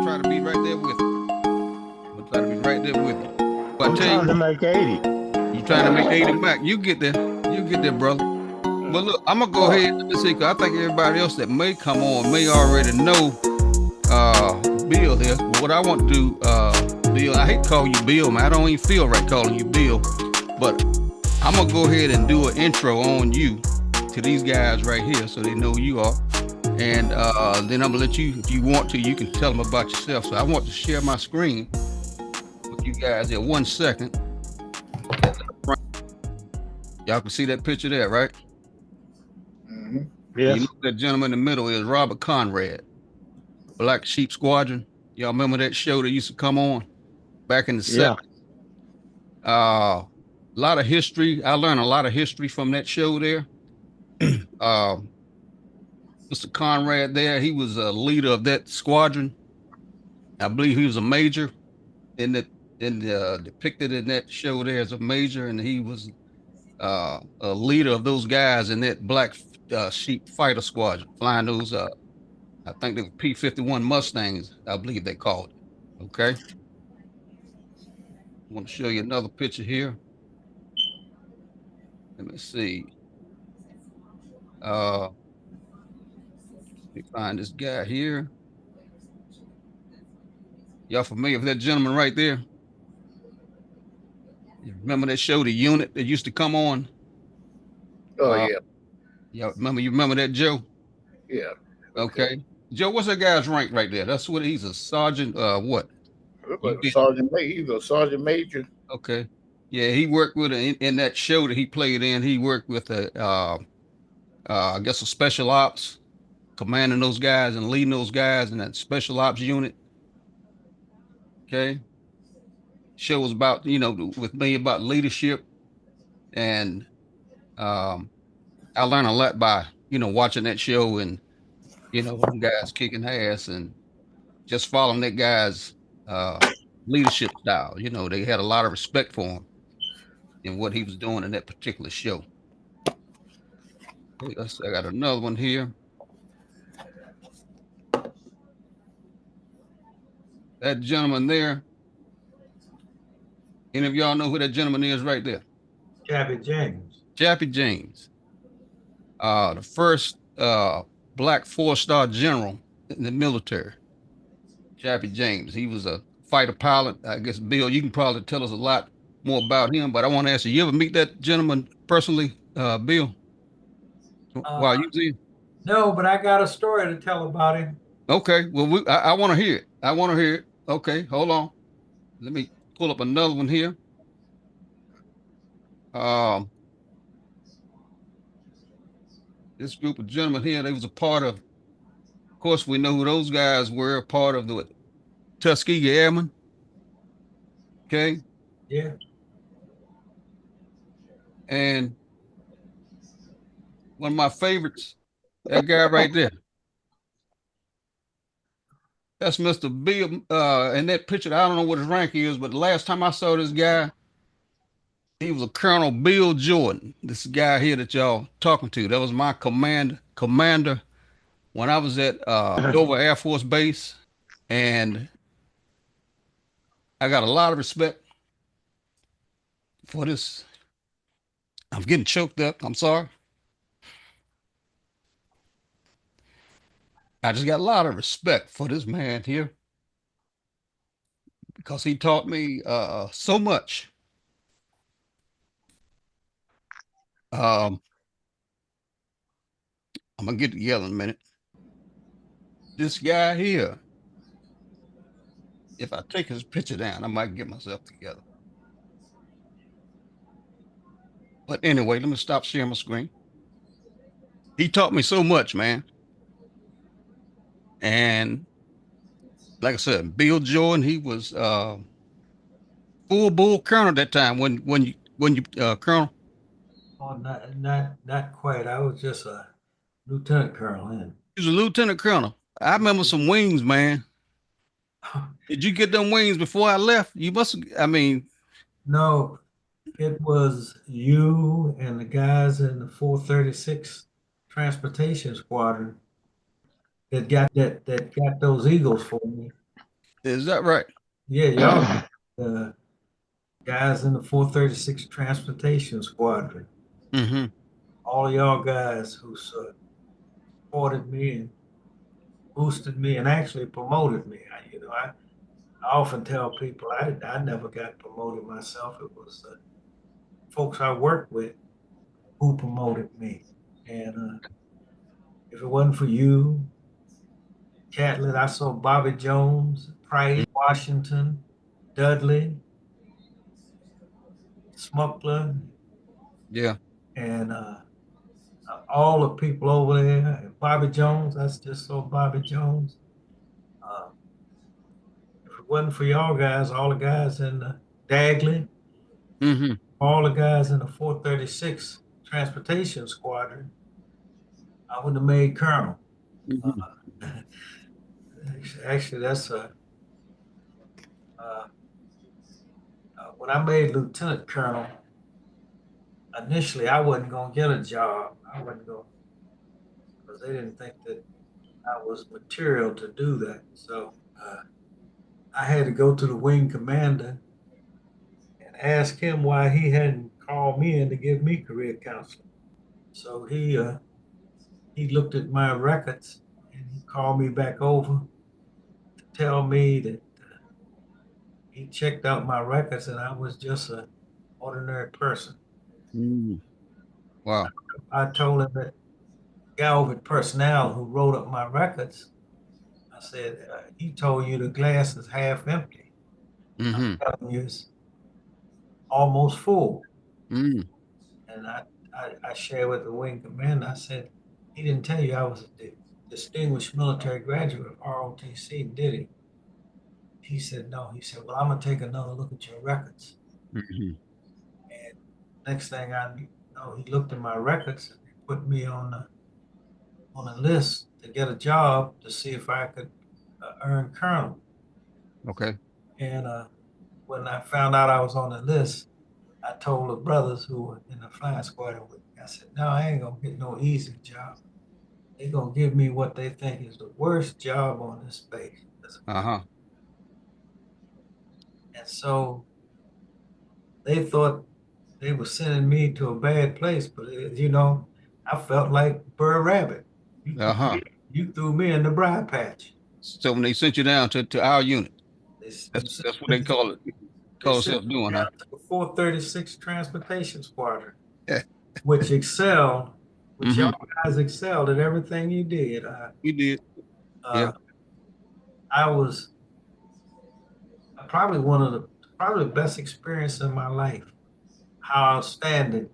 gonna try to be right there with you. I'm gonna try to be right there with you. But I I'm tell trying to you, make 80. you trying to make 80 back. You get there. You get there, brother. But look, I'm gonna go Well, ahead and see, cause I think everybody else that may come on may already know Bill here. But what I want to do, Bill, I hate to call you Bill, man. I don't even feel right calling you Bill. But I'm gonna go ahead and do an intro on you to these guys right here so they know who you are. And then I'm gonna let you, if you want to, you can tell them about yourself. So I want to share my screen with you guys in 1 second. Y'all can see that picture there, right? Mm-hmm. yes. You know that gentleman in the middle is Robert Conrad, Black Sheep Squadron. Y'all remember that show that used to come on back in the Yeah. 70s? A lot of history. I learned a lot of history from that show there. uh, Mr. Conrad there, he was a leader of that squadron. I believe he was a major in that depicted in that show there as a major, and he was a leader of those guys in that Black Sheep Fighter Squadron, flying those. I think they were P-51 Mustangs. I believe they called it. Okay, I want to show you another picture here. Let me see. Let me find this guy here. Y'all familiar with that gentleman right there? You remember that show, The Unit, that used to come on? Oh Uh, yeah, y'all remember? You remember that, Joe? yeah. Okay. Okay. Joe, what's that guy's rank right there? That's what he's a sergeant. What? Look You like a did. sergeant major. He's a sergeant major. Okay. Yeah, he worked with in that show that he played in. He worked with I guess a special ops, commanding those guys and leading those guys in that special ops unit. Okay. Show was about, with me about leadership. And um, I learned a lot by, watching that show and, them guys kicking ass and just following that guy's uh, leadership style. They had a lot of respect for him and what he was doing in that particular show. Okay, I got another one here. That gentleman there. Any of y'all know who that gentleman is right there? Chappie James. Chappie James, the first black 4-star general in the military. Chappie James. He was a fighter pilot. I guess, Bill, you can probably tell us a lot more about him, but I want to ask you, you ever meet that gentleman personally, Bill? While you see him? No, but I got a story to tell about him. Okay, well, I want to hear it. I want to hear it. Okay, hold on. Let me pull up another one here. This group of gentlemen here, they was a part of course, we know who those guys were, part of the Tuskegee Airmen. Okay. Yeah. And one of my favorites, that guy right there. That's Mr. Bill. In that picture, I don't know what his rank is, but the last time I saw this guy, he was a Colonel Bill Jordan. This guy here that y'all talking to, that was my commander when I was at Dover Air Force Base. And I got a lot of respect for this. I'm getting choked up. I'm sorry. I just got a lot of respect for this man here because he taught me so much. I'm gonna get together in a minute. This guy here, if I take his picture down, I might get myself together. But anyway, let me stop sharing my screen. He taught me so much, man. And like I said, Bill Jordan, he was full bull colonel that time when you colonel. Oh, not quite. I was just a lieutenant colonel then. He was a lieutenant colonel. I remember some wings, man. Did you get them wings before I left? You must. I mean, No, it was you and the guys in the 436 transportation squadron that got those eagles for me. Is that right? Yeah, y'all, uh, guys in the 436 Transportation Squadron, Mm-hmm. all of y'all guys who supported me and boosted me and actually promoted me. I often tell people I never got promoted myself. It was folks I worked with who promoted me. And if it wasn't for you, Catlett, I saw Bobby Jones, Price, Washington, Dudley, Smuckler, Yeah. and all the people over there. And Bobby Jones, I just saw Bobby Jones. Uh, if it wasn't for y'all guys, all the guys in the Dagley, Mm-hmm. all the guys in the 436 Transportation Squadron, I wouldn't have made Colonel. Mm-hmm. Uh, actually, that's uh, when I made Lieutenant Colonel. Initially, I wasn't gonna get a job. I wasn't going because they didn't think that I was material to do that. So I had to go to the wing commander and ask him why he hadn't called me in to give me career counseling. So he looked at my records and he called me back over to tell me that he checked out my records and I was just an ordinary person. Mm-hmm. Wow. I told him that guy over at personnel who wrote up my records, I said, he told you the glass is half empty. I'm Mm-hmm. telling you it's almost full. Mm-hmm. And I shared with the wing commander, I said, he didn't tell you I was a distinguished military graduate of ROTC, did he? He said, no. He said, well, I'm going to take another look at your records. Mm-hmm. And next thing I know, he looked at my records and he put me on a list to get a job to see if I could earn colonel. Okay. And when I found out I was on the list, I told the brothers who were in the flying squadron with me, I said, no, I ain't going to get no easy job. They're going to give me what they think is the worst job on this base. Uh-huh. And so they thought they were sending me to a bad place, but I felt like Burr Rabbit. You threw Uh-huh. me, you threw me in the briar patch. So when they sent you down to our unit, They, that's what they call it. they Call sent themselves doing, me huh? out to the 436 Transportation Squadron, Yeah. which excelled, which y'all Mm-hmm. guys excelled at everything you did. We did. Yeah. Uh, I was probably one of the probably the best experience in my life. How outstanding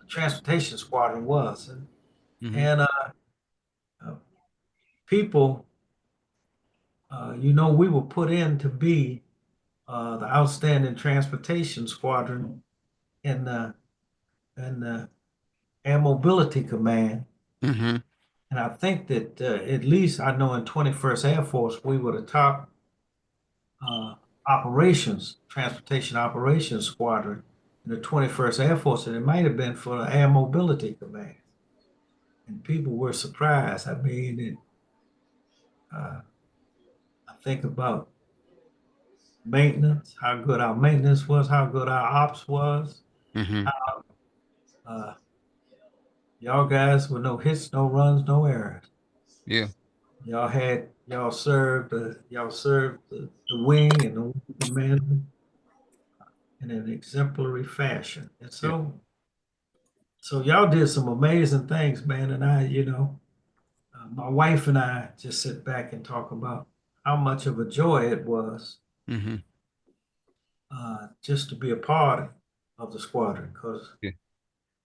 the transportation squadron was, Mm-hmm. and uh, people, we were put in to be the outstanding transportation squadron in the Air Mobility Command. Mm-hmm. And I think that at least I know in 21st Air Force, we were the top uh, transportation operations squadron in the 21st Air Force, and it might have been for the Air Mobility Command. And people were surprised. I mean, uh, I think about maintenance, how good our maintenance was, how good our ops was. Mm-hmm. Uh, y'all guys with no hits, no runs, no errors. Yeah. Y'all served the wing and the wing commander in an exemplary fashion. And Yeah. so y'all did some amazing things, man. And my wife and I just sit back and talk about how much of a joy it was Mm-hmm. just to be a part of the squadron. Because Yeah.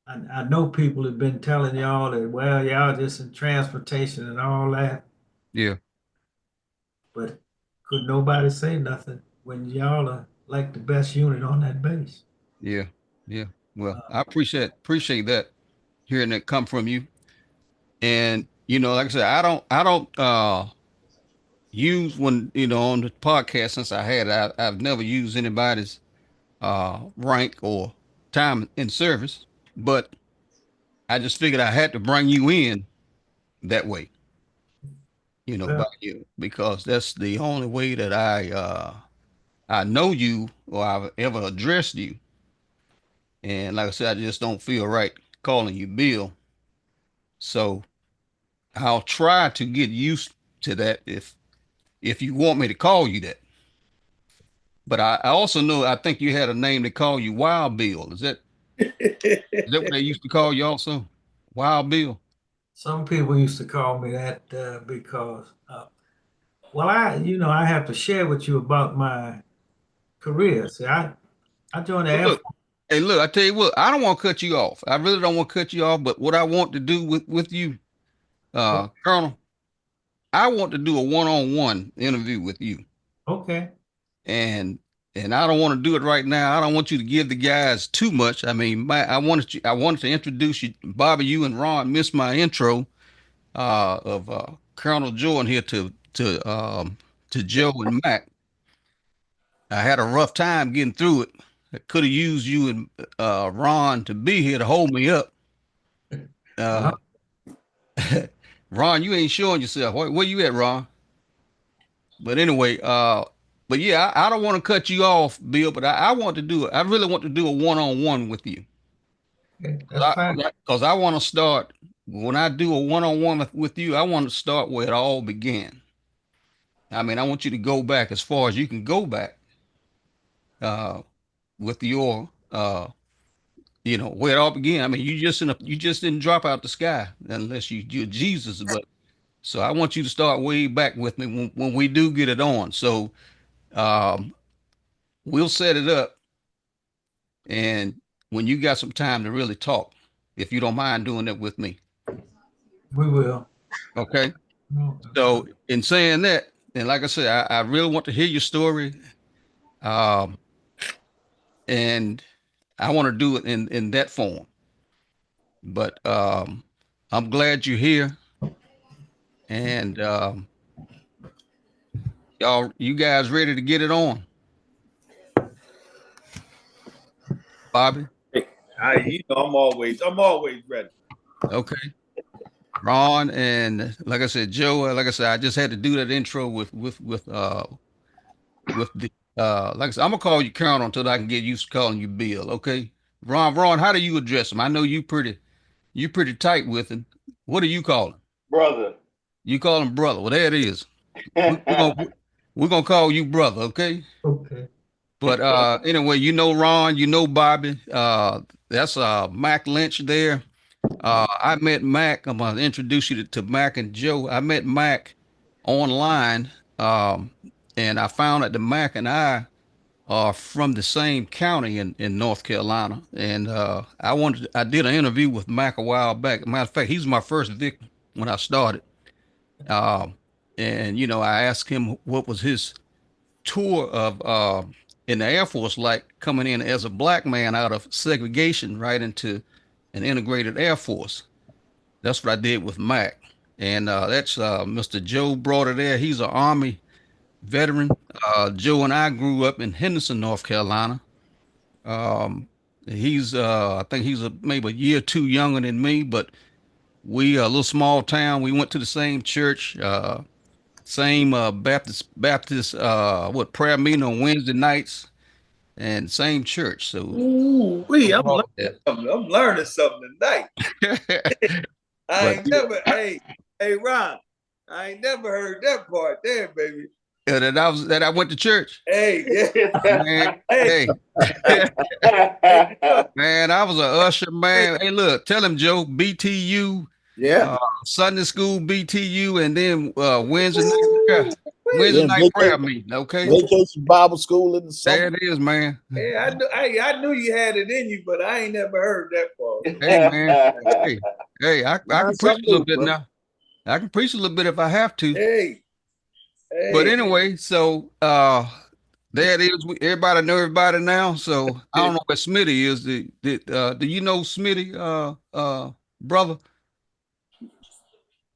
I know people have been telling y'all that, well, y'all just in transportation and all that, Yeah. but could nobody say nothing when y'all are like the best unit on that base. Yeah. Yeah. Well, Uh, I appreciate that, hearing that come from you. And like I said, I don't use when on the podcast since I've never used anybody's rank or time in service, but I just figured I had to bring you in that way. about you, because that's the only way that I know you or I've ever addressed you. And like I said, I just don't feel right calling you Bill. So I'll try to get used to that if you want me to call you that. But I also know I think you had a name they call you Wild Bill. Is that what they used to call you also? Wild Bill? Some people used to call me that because, well, I have to share with you about my career. See, I joined the Well, Air look, Force. hey, look, I tell you what, I don't want to cut you off. I really don't want to cut you off, but what I want to do with you, Colonel, I want to do a one-on-one interview with you. Okay. And I don't want to do it right now. I don't want you to give the guys too much. I mean, I wanted to introduce you, Bobby. You and Ron missed my intro of Colonel Jordan here to Joe and Mac. I had a rough time getting through it. I could have used you and Ron to be here to hold me up. Uh-huh. Uh, Ron, you ain't showing yourself. Where you at, Ron? But anyway, but yeah, I don't want to cut you off, Bill, but I want to do it. I really want to do a one-on-one with you. Okay, that's fine. Because I want to start, when I do a one-on-one with you, I want to start where it all began. I mean, I want you to go back as far as you can go back uh, with your, where it all began. I mean, you just didn't drop out the sky unless you're Jesus. But so I want you to start way back with me when we do get it on. So um, we'll set it up, and when you got some time to really talk, if you don't mind doing that with me. We will. Okay. No, So in saying that, and like I said, I really want to hear your story. Um, and I want to do it in that form. But I'm glad you're here. And you guys ready to get it on? Bobby? I'm always ready. Okay. Ron, and like I said, Joe, like I said, I just had to do that intro with the like I said, I'm gonna call you Colonel until I can get used to calling you Bill, okay? Ron, how do you address him? I know you pretty tight with him. What do you call him? Brother. You call him brother. Well, there it is. We're gonna we're gonna call you brother, okay? okay. But anyway, you know Ron, you know Bobby. That's Mac Lynch there. I met Mac. I'm gonna introduce you to Mac and Joe. I met Mac online, um, and I found out that Mac and I are from the same county in North Carolina. And I did an interview with Mac a while back. Matter of fact, he's my first victim when I started. Um, and I asked him what was his tour of in the Air Force like, coming in as a black man out of segregation right into an integrated Air Force. That's what I did with Mac. And that's Mr. Joe Broader there. He's an Army veteran. Joe and I grew up in Henderson, North Carolina. Um, I think he's maybe a year or two younger than me, but we a little small town. We went to the same church, same Baptist what prayer meeting on Wednesday nights, and same church. So Ooh, I'm learning something tonight. but Hey Ron, I ain't never heard that part there, baby. that I went to church. Hey, yeah. Man, hey, man, I was a usher, man. Hey, look, tell him, Joe, BTU, Yeah. Sunday school BTU, and then Wednesday night prayer meeting. Okay, Vacation Bible School in the there summer. it is, man. Yeah, I knew you had it in you, but I ain't never heard that part. Hey, man. I can preach a little bit bro. now. I can preach a little bit if I have to. Hey, But anyway, so there it is. Everybody know everybody now. So I don't know where Smitty is. Do you know Smitty, brother?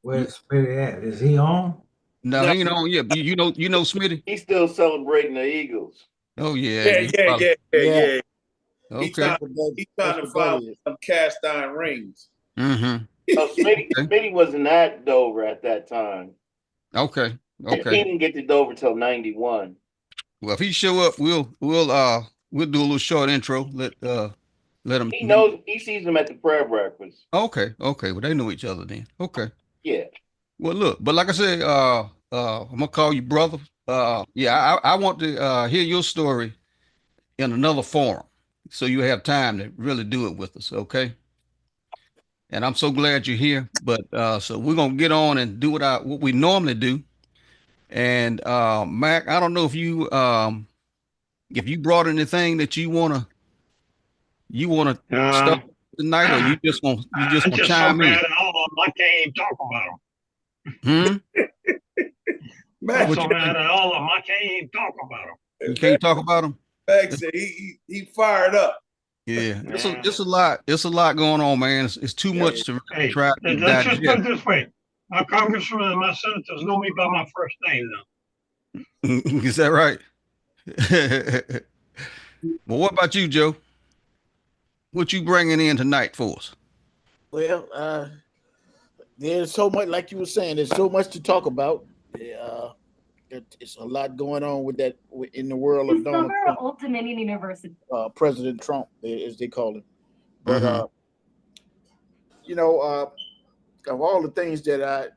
Where's Smitty at? Is he on? No, No. he ain't on yet. You know Smitty? He's still celebrating the Eagles. Oh yeah. yeah. Okay. He's trying to find some cast iron rings. Mm-hmm. So Smitty wasn't at Dover at that time. Okay. He Okay. didn't get it over till 91. Well, if he show up, we'll do a little short intro. Let him He meet. knows, he sees him at the prayer breakfast. Okay. Okay. Well, they know each other then. Okay. Yeah. Well, look, but like I said, I'm gonna call you brother. Yeah, I want to hear your story in another forum, so you have time to really do it with us. Okay. And I'm so glad you're here. But so we're gonna get on and do what we normally do. And Mac, I don't know if you brought anything that you wanna Uh, start tonight, or you just I'm gonna just so chime in. mad at all of them. I can't even talk about them. Hmm. I'm Max, What so you mad think? at all of them. I can't even talk about them. You can't talk about them. Max said he fired up. Yeah, it's a Yeah. it's a lot. It's a lot going on, man. It's too Yeah, much to really Hey, try to let's just put digest. it this way. My congressmen and my senators know me by my first name now. Is that right? Well, what about you, Joe? What you bringing in tonight for us? Well, there's so much, like you were saying, there's so much to talk about. Uh, it's a lot going on with that in the world of Donald Trump, Old Dominion University. President Trump, as they call him. But Mm-hmm. you know, of all the things that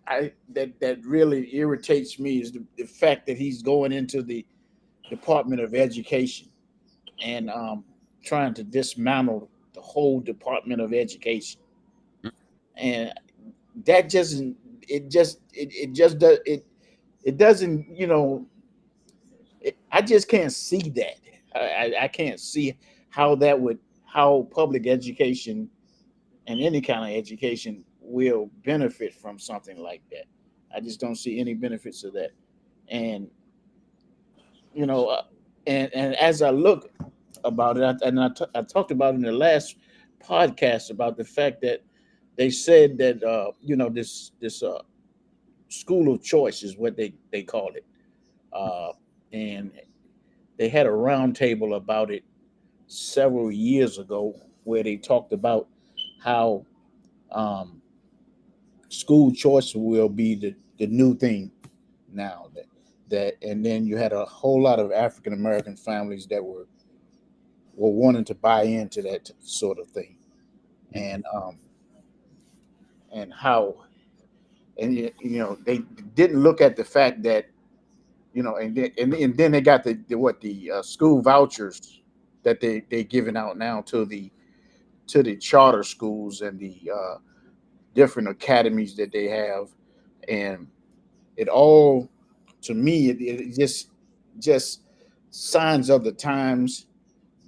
that really irritates me is the fact that he's going into the Department of Education and trying to dismantle the whole Department of Education, and that just it just does it doesn't I just can't see that. I can't see how that would how public education and any kind of education will benefit from something like that. I just don't see any benefits of that. And you know, and as I look about it, I talked about in the last podcast about the fact that they said that this school of choice is what they call it, and they had a roundtable about it several years ago where they talked about how um, school choice will be the new thing now that and then you had a whole lot of African American families that were wanting to buy into that sort of thing and and how and they didn't look at the fact that and then they got the school vouchers that they giving out now to the charter schools and the different academies that they have, and it all to me it just signs of the times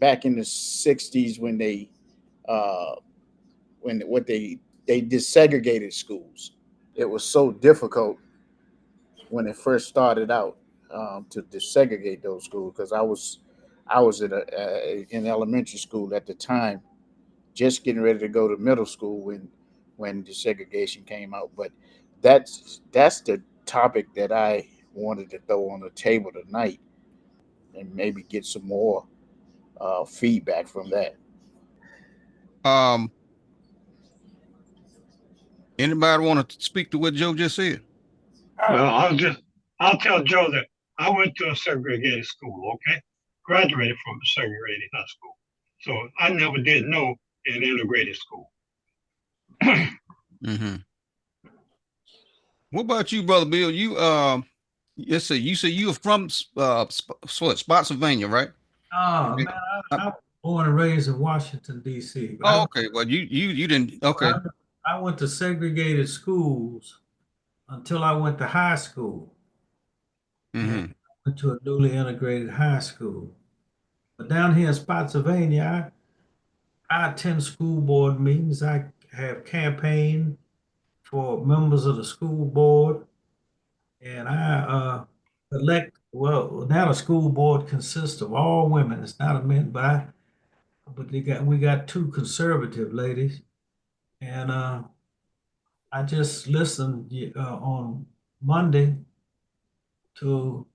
back in the '60s when they uh, when what they desegregated schools. It was so difficult when it first started out to desegregate those schools because I was in elementary school at the time, just getting ready to go to middle school when desegregation came out. But that's the topic that I wanted to throw on the table tonight, and maybe get some more feedback from that. Um, Anybody want to speak to what Joe just said? Well, I'll tell Joe that I went to a segregated school, okay? Graduated from a segregated high school. So I never did know an integrated school. Mm-hmm. What about you, brother Bill? Yes, sir. You say you are from Spotsylvania, right? Oh Okay. man, I was born and raised in Washington D.C., but Oh, okay. Well, you didn't. Okay. I went to segregated schools until I went to high school, and Mm-hmm. went to a newly integrated high school. But down here in Spotsylvania, I attend school board meetings. I have campaigned for members of the school board, and I elect. Well, now the school board consists of all women. It's not a men, but we got two conservative ladies, and I just listened on Monday to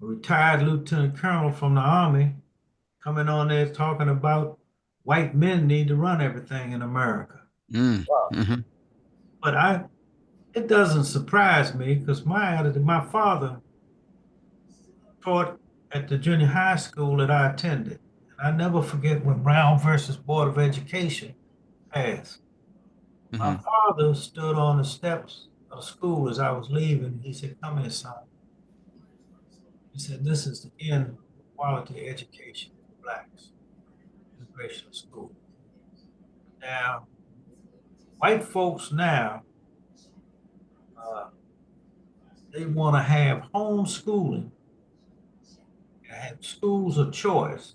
a retired lieutenant colonel from the army coming on there talking about white men need to run everything in America. Mm-hmm. But it doesn't surprise me because my father taught at the junior high school that I attended. And I never forget when Brown versus Board of Education passed. My Hmm. father stood on the steps of school as I was leaving. He said, "Come here, son." He said, "This is the end of quality education for blacks, integration of school." Now, white folks now, uh, they want to have homeschooling, have schools of choice.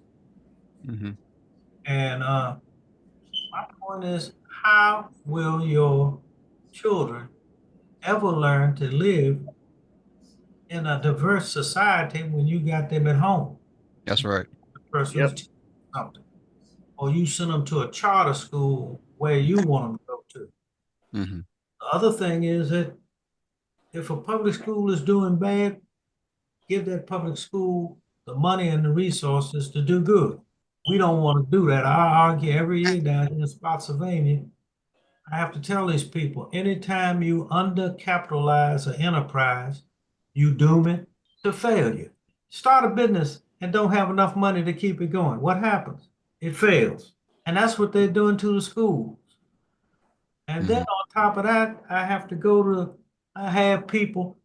Hmm. And my point is, how will your children ever learn to live in a diverse society when you got them at home? That's right. The person who's Yep. teaching something, or you send them to a charter school where you want them to go to. Hmm. The other thing is that if a public school is doing bad, give that public school the money and the resources to do good. We don't want to do that. I argue every year down here in Spotsylvania. I have to tell these people, anytime you undercapitalize an enterprise, you doom it to failure. Start a business and don't have enough money to keep it going. What happens? It fails. And that's what they're doing to the schools. And then Hmm. on top of that, I have people,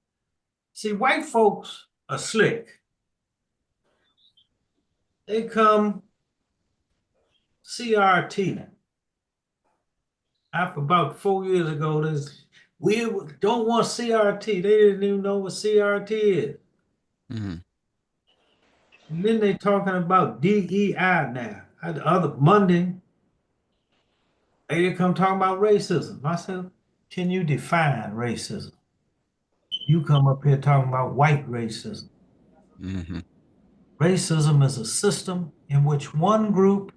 see, white folks are slick. They come CRT. After about 4 years ago, we don't want CRT. They didn't even know what CRT is. Hmm. And then they talking about DEI now. The other Monday, they come talking about racism. I said, can you define racism? You come up here talking about white racism. Hmm. Racism is a system in which one group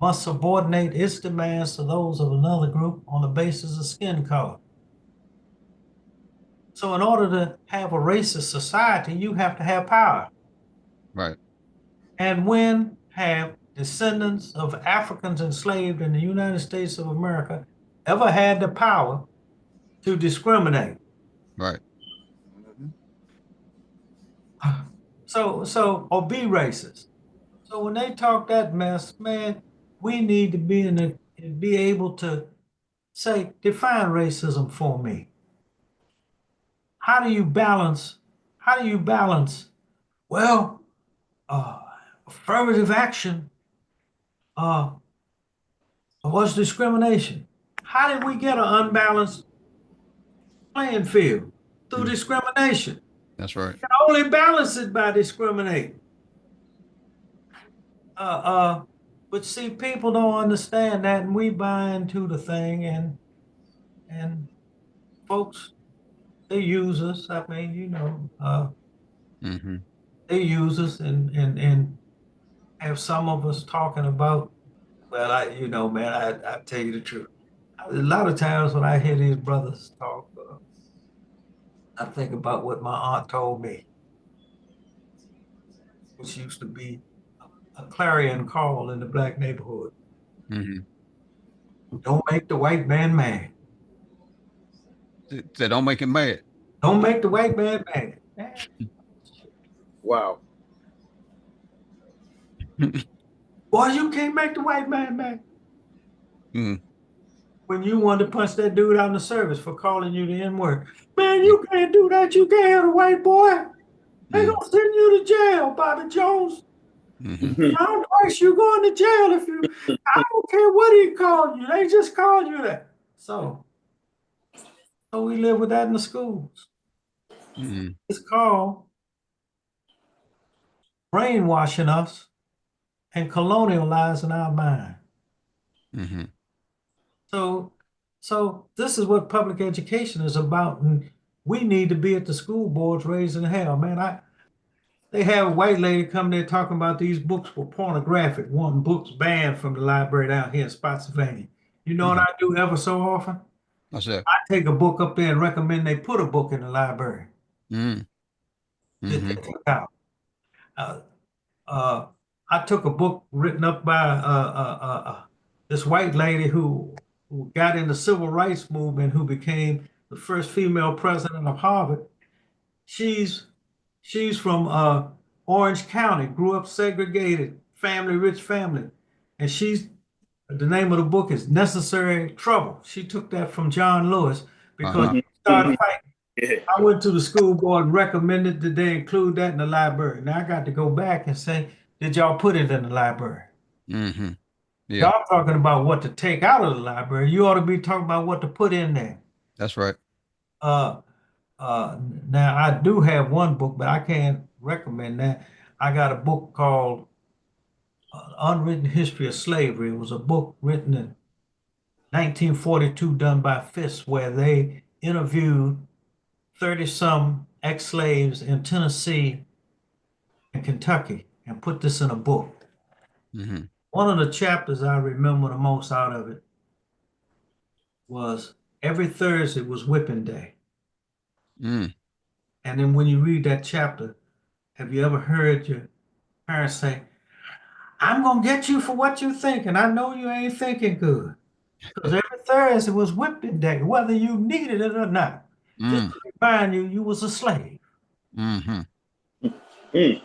must subordinate its demands to those of another group on the basis of skin color. So in order to have a racist society, you have to have power. Right. And when have descendants of Africans enslaved in the United States of America ever had the power to discriminate? Right. Mhm. Or be racist. So when they talk that mess, man, we need to be able to say, define racism for me. How do you balance? How do you balance? Well, uh, affirmative action uh, was discrimination. How did we get an unbalanced playing field? Through Mhm. discrimination. That's right. You can only balance it by discriminating. Uh, uh, but see, people don't understand that, and we buy into the thing, and folks, they use us. I mean, Hmm. they use us, and have some of us talking about. Well, man, I tell you the truth. A lot of times when I hear these brothers talk, I think about what my aunt told me, which used to be a clarion call in the black neighborhood. Hmm. Don't make the white man mad. They don't make him mad. Don't make the white man mad. Man, Wow. boy, you can't make the white man mad. Mm. When you wanted to punch that dude out in the service for calling you the N word, man, you can't do that. You can't have a white boy. They Mm. gonna send you to jail, Bobby Jones. Hmm. How twice you going to jail if you? I don't care what he called you. They just called you that. So we live with that in the schools. Hmm. It's called brainwashing us and colonializing our mind. Hmm. So, so this is what public education is about, and we need to be at the school boards raising hell, man. They have a white lady come there talking about these books were pornographic, wanting books banned from the library down here in Spotsylvania. You know what Hmm. I do ever so often? That's it. I take a book up there and recommend they put a book in the library Mm. that Hmm. they took out. Uh, uh, I took a book written up by this white lady who got in the civil rights movement, who became the first female president of Harvard. She's from Orange County, grew up segregated, family, rich family. And the name of the book is Necessary Trouble. She took that from John Lewis because Uh-huh. she started fighting. Yeah. I went to the school board and recommended that they include that in the library. Now I got to go back and say, did y'all put it in the library? Mm-hmm. Yeah, Y'all talking about what to take out of the library. You ought to be talking about what to put in there. that's right. Uh, now I do have one book, but I can't recommend that. I got a book called Unwritten History of Slavery. It was a book written in 1942, done by Fisk, where they interviewed 30-some ex-slaves in Tennessee and Kentucky and put this in a book. Mm-hmm. One of the chapters I remember the most out of it was every Thursday was whipping day. Mm. And then when you read that chapter, have you ever heard your parents say, I'm going to get you for what you think, and I know you ain't thinking good. Because every Thursday was whipping day, whether you needed it or not. Just Mm. to remind you, you was a slave. Mm-hmm. Mm. And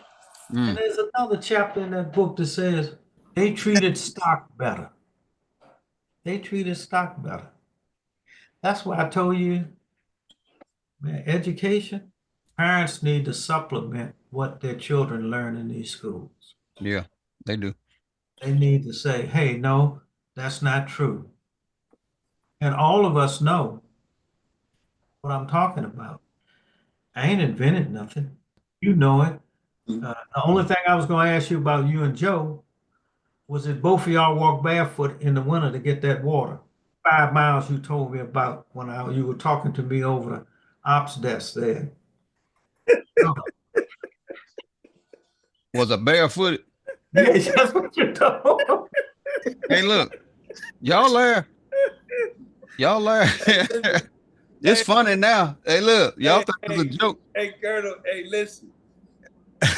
Mm. there's another chapter in that book that says they treated stock better. They treated stock better. That's why I told you, man, education, parents need to supplement what their children learn in these schools. Yeah, they do. They need to say, hey, no, that's not true. And all of us know what I'm talking about. I ain't invented nothing. You know it. The only thing I was going to ask you about you and Joe was that both of y'all walk barefoot in the winter to get that water. 5 miles you told me about when you were talking to me over the ops desk there. Was a barefooted. Yes, that's what you told. Hey, look, y'all laugh. Y'all laugh. It's funny now. Hey, look, y'all think it's a joke. Hey, Colonel, hey, listen.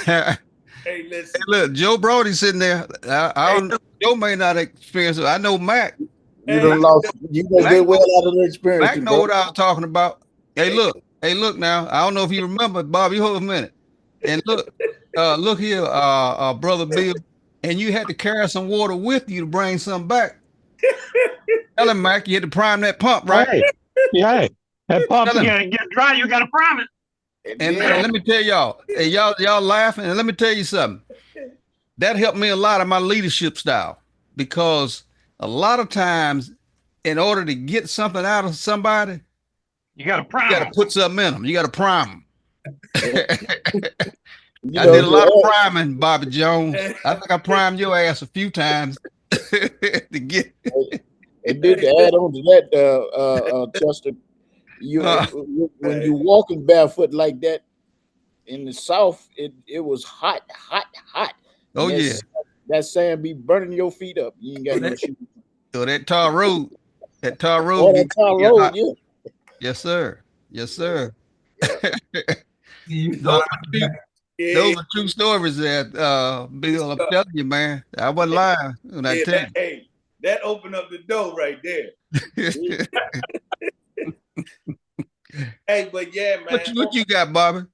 Hey, Hey, listen. look, Joe Brody sitting there. I don't know. Joe may not experience it. I know Mac. You Hey, done lost. You done Mac get well out of the experience, Mac know bro. what I was talking about. Hey, look now. I don't know if you remember, Bobby. Hold a minute. And look here, brother Bill. And you had to carry some water with you to bring some back. Tell him, Mac, you had to prime that pump, right? Hey, yeah. That pump Tell him. get dry, you got to prime it. And let me tell y'all, and y'all laughing, and let me tell you something. That helped me a lot in my leadership style because a lot of times, in order to get something out of somebody, You got to you prime got to them. put something in them. You got to prime them. You I know, did a lot of to priming, Bobby Jones. I think I primed your ass a few times to get. and then to add on to that, Chester, when you walking barefoot like that in the South, it was hot, hot. Oh And yeah, that sand be burning your feet up. You ain't got no shoes. so that tar road Oh, that tar get road, hot. yeah. Yes, sir. Yes, sir. You Those thought are true, yeah, those are true stories that Bill, I'm telling you, man. I wasn't lying when I yeah, tell that opened up the door right there. you. Hey, but yeah, man. What you got, Bobby?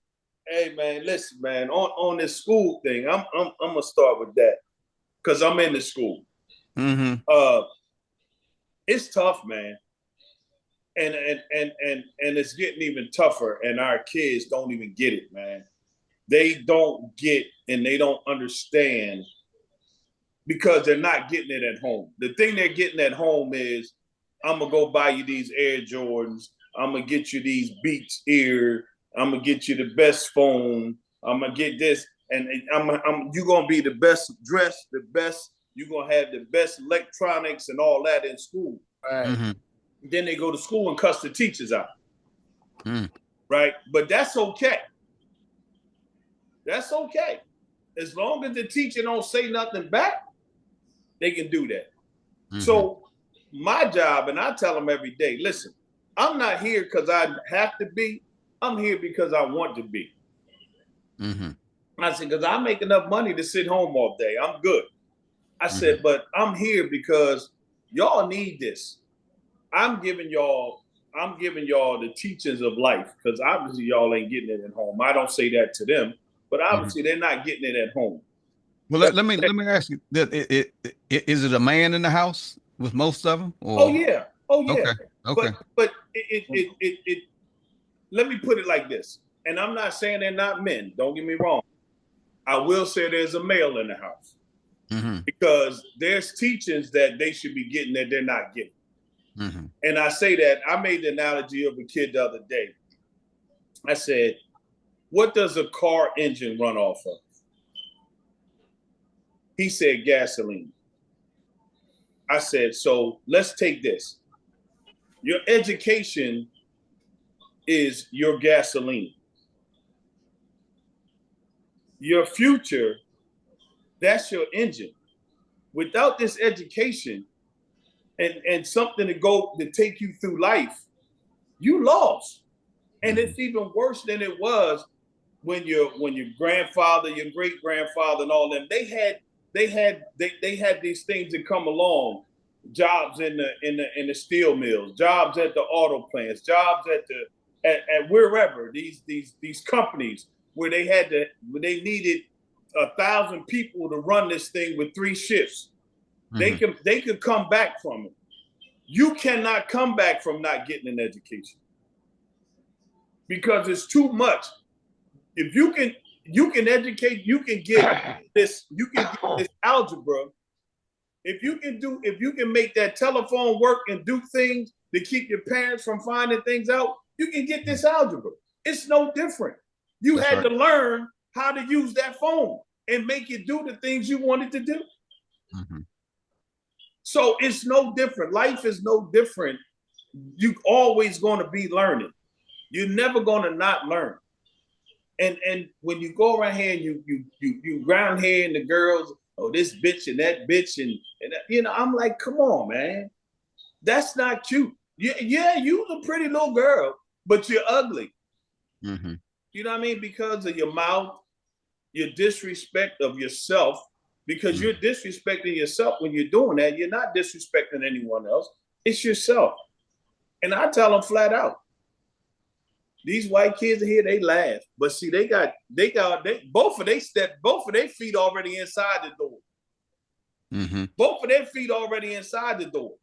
Hey, man, listen, man. On this school thing, I'm gonna start with that because I'm in the school. Mm-hmm. It's tough, man, and it's getting even tougher. And our kids don't even get it, man. They don't get and they don't understand because they're not getting it at home. The thing they're getting at home is, I'm gonna go buy you these Air Jordans. I'm gonna get you these Beats ear. I'm gonna get you the best phone. I'm gonna get this, and you're gonna be the best dressed, the best. You're gonna have the best electronics and all that in school. Right. Mm-hmm. Then they go to school and cuss the teachers out, Mm. right? But that's okay. That's okay. As long as the teacher don't say nothing back, they can do that. Mm-hmm. So my job, and I tell them every day, listen, I'm not here because I have to be. I'm here because I want to be. Mm-hmm. I said, because I make enough money to sit home all day. I'm good. I said, but I'm here because y'all need this. I'm giving y'all I'm giving y'all the teachings of life because obviously y'all ain't getting it at home. I don't say that to them, but obviously they're not getting it at home. Well, let me ask you that is it a man in the house with most of them, Oh or yeah, oh yeah. okay, okay, But let me put it like this, and I'm not saying they're not men. Don't get me wrong. I will say there's a male in the house because there's teachings that they should be getting that they're not getting. And I say that I made the analogy of a kid the other day. I said, "What does a car engine run off of?" He said, "Gasoline." I said, "So let's take this. Your education is your gasoline. Your future, that's your engine. Without this education and something to take you through life, you lost. And it's even worse than it was when your grandfather, your great grandfather, and all them, they had these things that come along, jobs in the steel mills, jobs at the auto plants, jobs at wherever these companies where they needed 1,000 people to run this thing with 3 shifts. They could come back from it. You cannot come back from not getting an education because it's too much. If you can educate, you can get this algebra. If you can make that telephone work and do things to keep your parents from finding things out, you can get this algebra. It's no different. You That's had right. to learn how to use that phone and make it do the things you wanted to do. So it's no different. Life is no different. You always going to be learning. You're never going to not learn. And when you go around here and you ground here and the girls, oh, this bitch and that bitch and you know, I'm like, come on, man, that's not cute. Yeah, you're a pretty little girl, but you're ugly. You know what I mean? Because of your mouth, your disrespect of yourself. Because you're disrespecting yourself when you're doing that. You're not disrespecting anyone else. It's yourself. And I tell them flat out. These white kids are here, they laugh. But see, both of their feet already inside the door. Both of their feet already inside the door.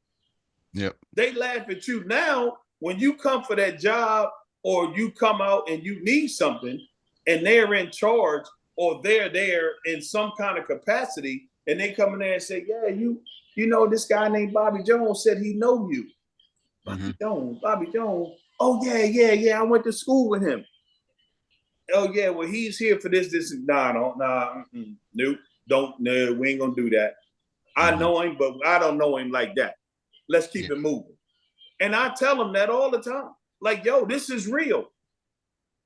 Yep. They laugh at you. Now, when you come for that job or you come out and you need something and they're in charge or they're there in some kind of capacity and they come in there and say, yeah, you know, this guy named Bobby Jones said he know you. Bobby Jones. Oh, yeah. I went to school with him. Oh, yeah, well, he's here for this. Nope. No, we ain't gonna do that. I know him, but I don't know him like that. Let's keep it moving. And I tell them that all the time. Like, yo, this is real.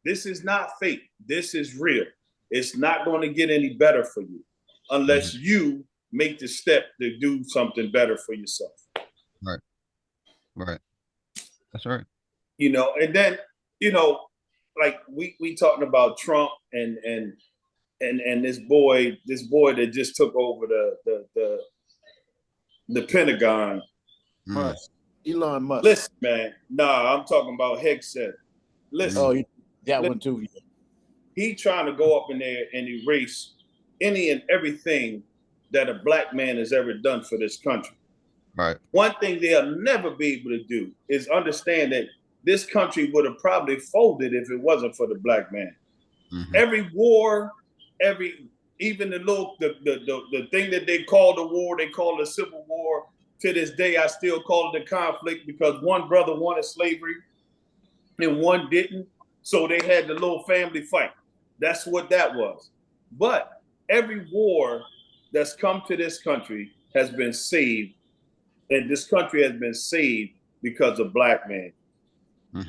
This is not fake. This is real. It's not going to get any better for you unless you make the step to do something better for yourself. Right. That's right. You know, and then, you know, like we talking about Trump and this boy that just took over the Pentagon. Elon Musk. Listen, man. Nah, I'm talking about Hegseth. Listen. Oh, that one too. He trying to go up in there and erase any and everything that a black man has ever done for this country. Right. One thing they'll never be able to do is understand that this country would have probably folded if it wasn't for the black man. Every war, even the thing that they call the war, they call the Civil War. To this day, I still call it a conflict because one brother wanted slavery and one didn't. So they had the little family fight. That's what that was. But every war that's come to this country has been saved. And this country has been saved because of black men.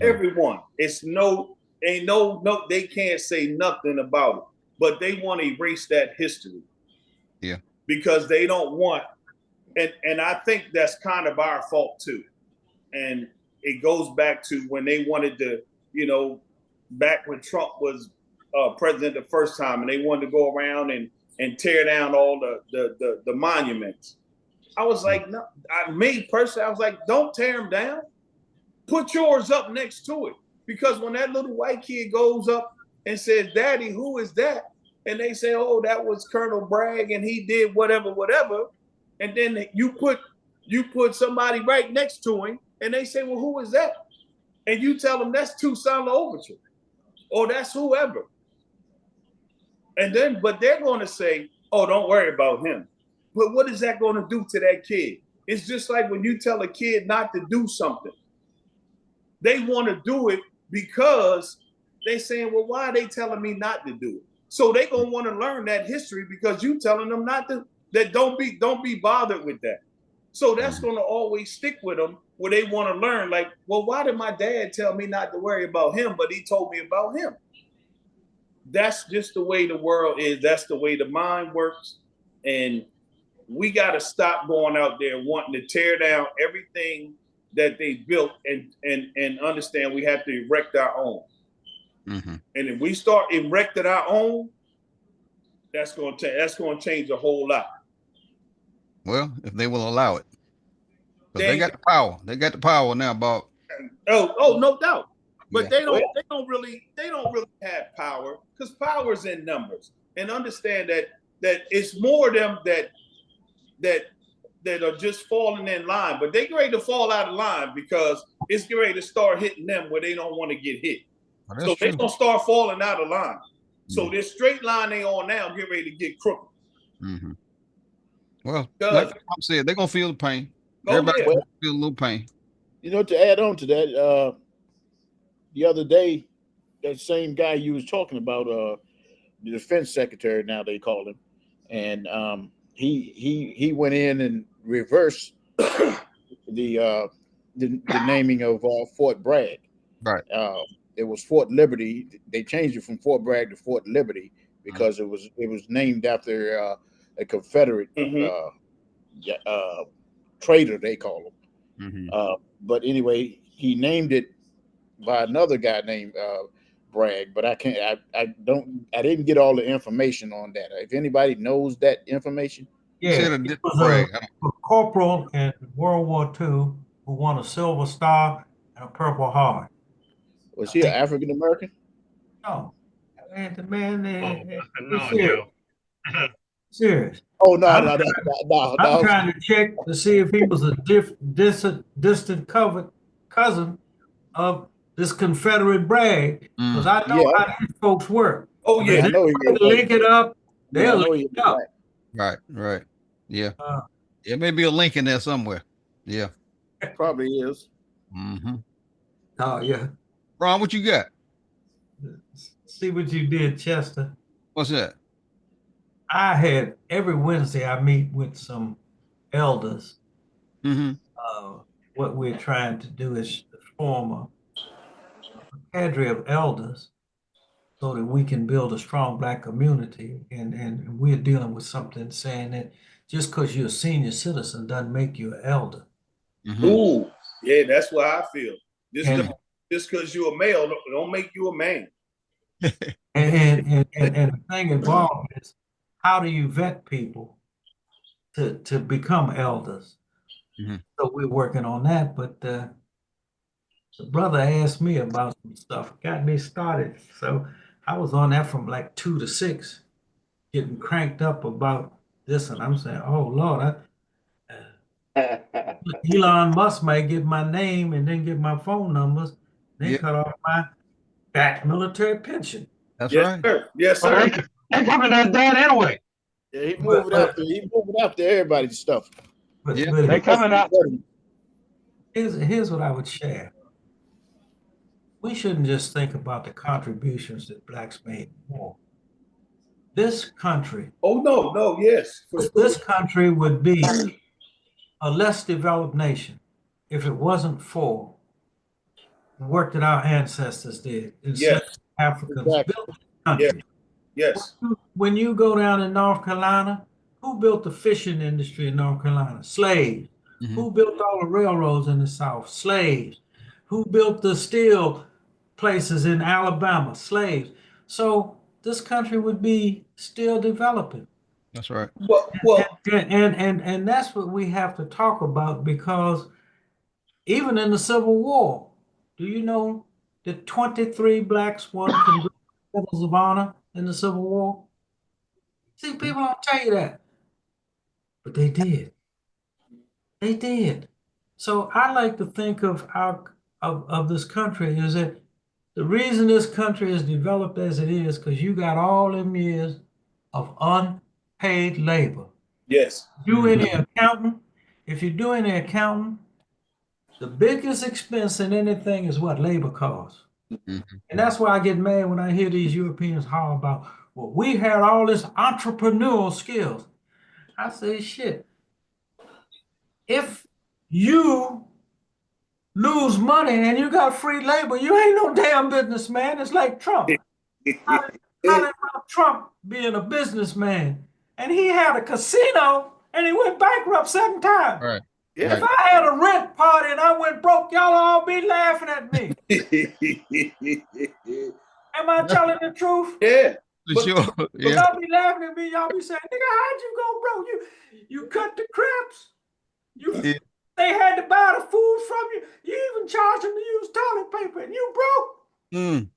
Everyone. It's they can't say nothing about it. But they want to erase that history. Yeah. Because they don't want, and I think that's kind of our fault too. And it goes back to when they wanted to, you know, back when Trump was president the first time and they wanted to go around and tear down all the monuments. I was like, no, I was like, don't tear them down. put yours up next to it. Because when that little white kid goes up and says, Daddy, who is that? And they say, oh, that was Colonel Bragg and he did whatever, whatever. And then you put somebody right next to him and they say, well, who is that? And you tell them that's Toussaint Louverture or that's whoever. And then, but they're going to say, oh, don't worry about him. But what is that going to do to that kid? It's just like when you tell a kid not to do something. They want to do it because they're saying, well, why are they telling me not to do it? So they're going to want to learn that history because you telling them not to, that don't be bothered with that. So that's going to always stick with them where they want to learn, like, well, why did my dad tell me not to worry about him, but he told me about him? That's just the way the world is. That's the way the mind works. And we got to stop going out there wanting to tear down everything that they built and understand we have to erect our own. Mm-hmm. And if we start erecting our own, that's going to change a whole lot. Well, if they will allow it, because they got the power. They got the power now, Bob. Oh, no doubt. But they don't really have power because power is in numbers. And understand that it's more of them that are just falling in line, but they get ready to fall out of line because it's getting ready to start hitting them where they don't want to get hit. So they're going to start falling out of line. So this straight line they on now get ready to get crooked. Mm-hmm. Well, like Tom said, they're going to feel the pain. Everybody feel a little pain. You know, to add on to that, the other day, that same guy you was talking about, the defense secretary, now they call him, and he went in and reversed the naming of Fort Bragg. Right. It was Fort Liberty. They changed it from Fort Bragg to Fort Liberty because it was named after a Confederate traitor, they call him. Mm-hmm. But anyway, he named it by another guy named Bragg, but I didn't get all the information on that. If anybody knows that information, yeah, it was a corporal in World War II who won a Silver Star and a Purple Heart. Was he an African American? No, and the man, no. Serious. Oh no, I'm trying to check to see if he was a distant cousin of this Confederate Bragg, because I know how these folks work. Oh yeah, I know link it up. They'll link it up. Right. Yeah. It may be a link in there somewhere. Yeah. Probably is. Mm-hmm. Oh yeah. Ron, what you got? See what you did, Chester. What's that? I had every Wednesday I meet with some elders. Mm-hmm. What we're trying to do is to form a cadre of elders so that we can build a strong Black community. And we're dealing with something saying that just because you're a senior citizen doesn't make you an elder. Mm-hmm. Ooh, yeah, that's what I feel. Just because you're a male don't make you a man. and the thing involved is, how do you vet people to become elders? Mm-hmm. So we're working on that. But the brother asked me about some stuff, got me started. So I was on that from like 2 to 6, getting cranked up about this. And I'm saying, oh, Lord, Elon Musk might get my name and then get my phone numbers. They cut off my back military pension. That's right. Sir. Yes, sir. They're coming at that anyway. Yeah, he moving after everybody's stuff. But they're coming after. Here's what I would share. We shouldn't just think about the contributions that Blacks made more. This country. Oh no, yes. This country would be a less developed nation if it wasn't for the work that our ancestors did. Yes. Africans built the country. Yes. When you go down in North Carolina, who built the fishing industry in North Carolina? Slaves. Mm-hmm. Who built all the railroads in the South? Slaves. Who built the steel places in Alabama? Slaves. So this country would be still developing. That's right. And that's what we have to talk about, because even in the Civil War, Do you know that 23 blacks won Congressional Medals of Honor in the Civil War? See, people don't tell you that, but they did. They did. So I like to think of of this country is that the reason this country is developed as it is because you got all them years of unpaid labor. Yes. Do any accounting? If you're doing the accounting, the biggest expense in anything is what labor costs. Mhm. And that's why I get mad when I hear these Europeans holler about, well, we had all this entrepreneurial skills. I say, shit. If you lose money and you got free labor, you ain't no damn businessman. It's like Trump. How did Trump being a businessman? And he had a casino and he went bankrupt 7 times. Right. Yeah. If I had a rent party and I went broke, y'all all be laughing at me. Am I telling the truth? Yeah. For sure. Yeah. Y'all be laughing at me. Y'all be saying, nigga, how'd you go broke? You cut the crepes. Yeah. They had to buy the food from you. You even charged them to use toilet paper, and you broke. Mm.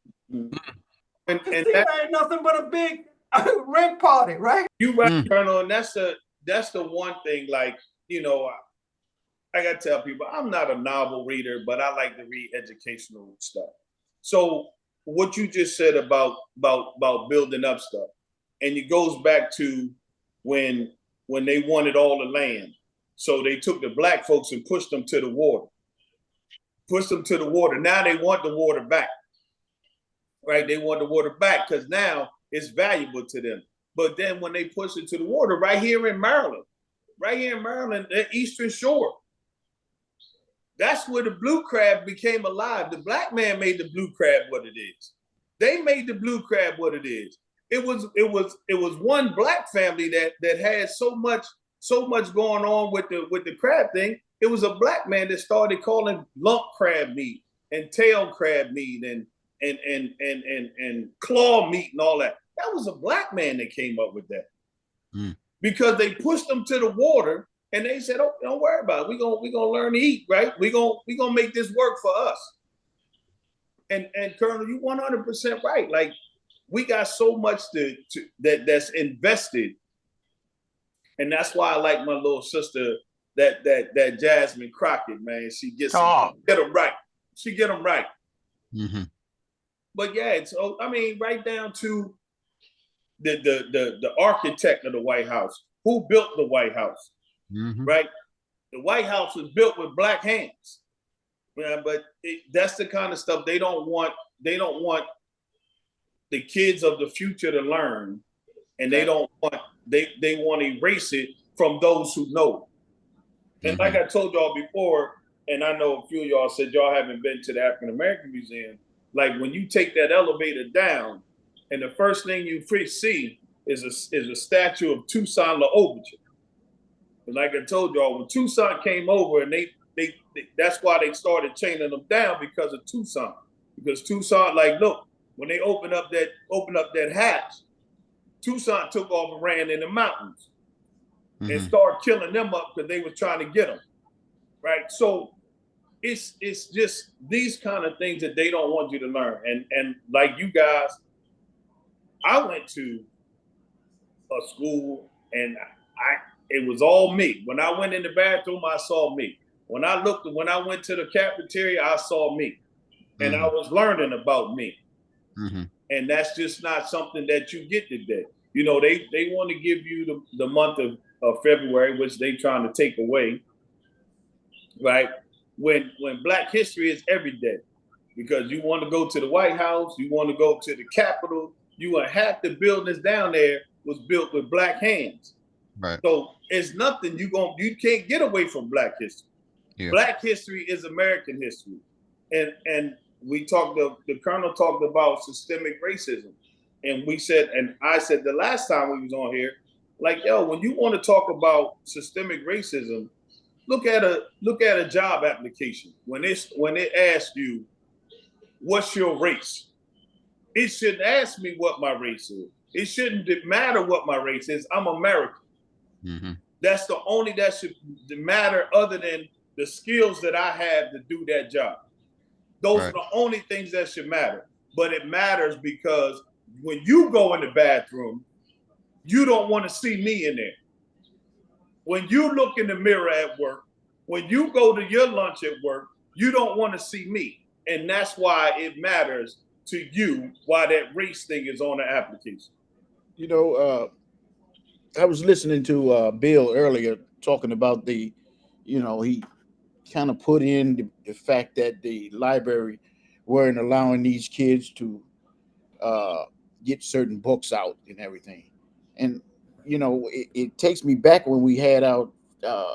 And Casino that, ain't nothing but a big rent party, right? you right, Colonel, and that's the one thing. Like, you know, I gotta tell people, I'm not a novel reader, but I like to read educational stuff. So what you just said about building up stuff, and it goes back to when they wanted all the land. So they took the black folks and pushed them to the water. Pushed them to the water. Now they want the water back. Right? They want the water back because now it's valuable to them. But then when they push it to the water, right here in Maryland, the Eastern Shore, that's where the blue crab became alive. The black man made the blue crab what it is. They made the blue crab what it is. It was one black family that had so much going on with the crab thing. It was a black man that started calling lump crab meat and tail crab meat and claw meat and all that. That was a black man that came up with that. Because they pushed them to the water and they said, "Oh, don't worry about it. We're gonna learn to eat, right? We're gonna make this work for us." And Colonel, you 100% right. Like, we got so much that's invested, and that's why I like my little sister, that Jasmine Crockett, man. She get them right. She get them right. Mm-hmm. But yeah, it's, I mean, right down to the architect of the White House. Who built the White House? Mm-hmm. Right? The White House was built with black hands. Yeah, but that's the kind of stuff they don't want. They don't want the kids of the future to learn, and they don't want they want to erase it from those who know. And like I told y'all before, and I know a few of y'all said y'all haven't been to the African American Museum. Like, when you take that elevator down, and the first thing you see is a statue of Toussaint L'Ouverture. And like I told y'all, when Toussaint came over, and they that's why they started chaining them down, because of Toussaint. Because Toussaint, like, look, when they opened up that hatch, Toussaint took off and ran in the mountains and started killing them up because they were trying to get them. Right? So it's just these kind of things that they don't want you to learn. And like you guys, I went to a school and it was all me. When I went in the bathroom, I saw me. When I went to the cafeteria, I saw me. And I was learning about me. And that's just not something that you get today. You know, they want to give you the month of February, which they trying to take away, right? When Black history is every day. Because you want to go to the White House, you want to go to the Capitol, half the buildings down there was built with black hands. Right. So it's nothing you can't get away from Black history. Yeah. Black history is American history. And the Colonel talked about systemic racism. And I said the last time we was on here, like, yo, when you want to talk about systemic racism, look at a job application. When it asks you, what's your race? It shouldn't ask me what my race is. It shouldn't matter what my race is. I'm American. That's the only that should matter, other than the skills that I have to do that job. Those are Right. the only things that should matter. But it matters because when you go in the bathroom, you don't want to see me in there. When you look in the mirror at work, when you go to your lunch at work, you don't want to see me. And that's why it matters to you why that race thing is on the application. You know, I was listening to Bill earlier talking about he kind of put in the fact that the library weren't allowing these kids to uh, get certain books out and everything. And it takes me back when we had our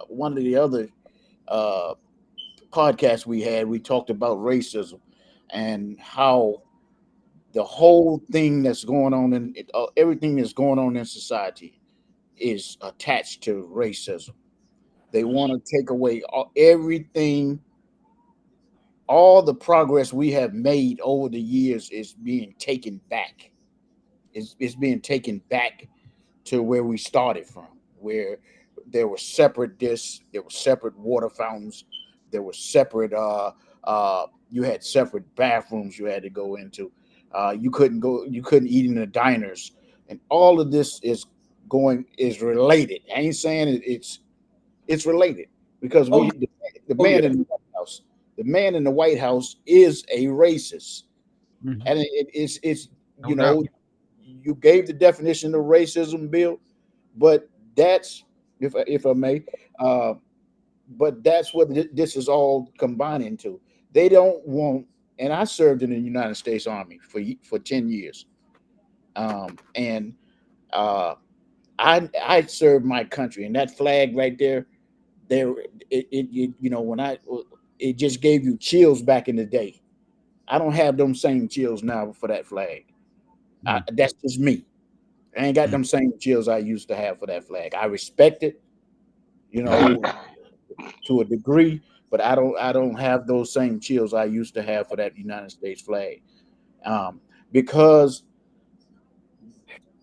one of the other uh, podcasts we had. We talked about racism and how the whole thing that's going on in everything that's going on in society is attached to racism. They want to take away everything. All the progress we have made over the years is being taken back. It's being taken back to where we started from, where there were separate discs, there were separate water fountains, there were separate. You had separate bathrooms you had to go into. You couldn't eat in the diners, and all of this is related. I ain't saying it's related because Oh, the oh yeah. man in the White House, the man in the White House is a racist, Mhm. and it's No doubt. you gave the definition of racism, Bill, but that's if I may, uh, but that's what this is all combining to. They don't want, and I served in the United States Army for 10 years, and uh, I served my country, and that flag right there, when it just gave you chills back in the day. I don't have them same chills now for that flag. Mm. That's just me. I ain't got Mm. them same chills I used to have for that flag. I respect it, you Right. know, to a degree, but I don't have those same chills I used to have for that United States flag, because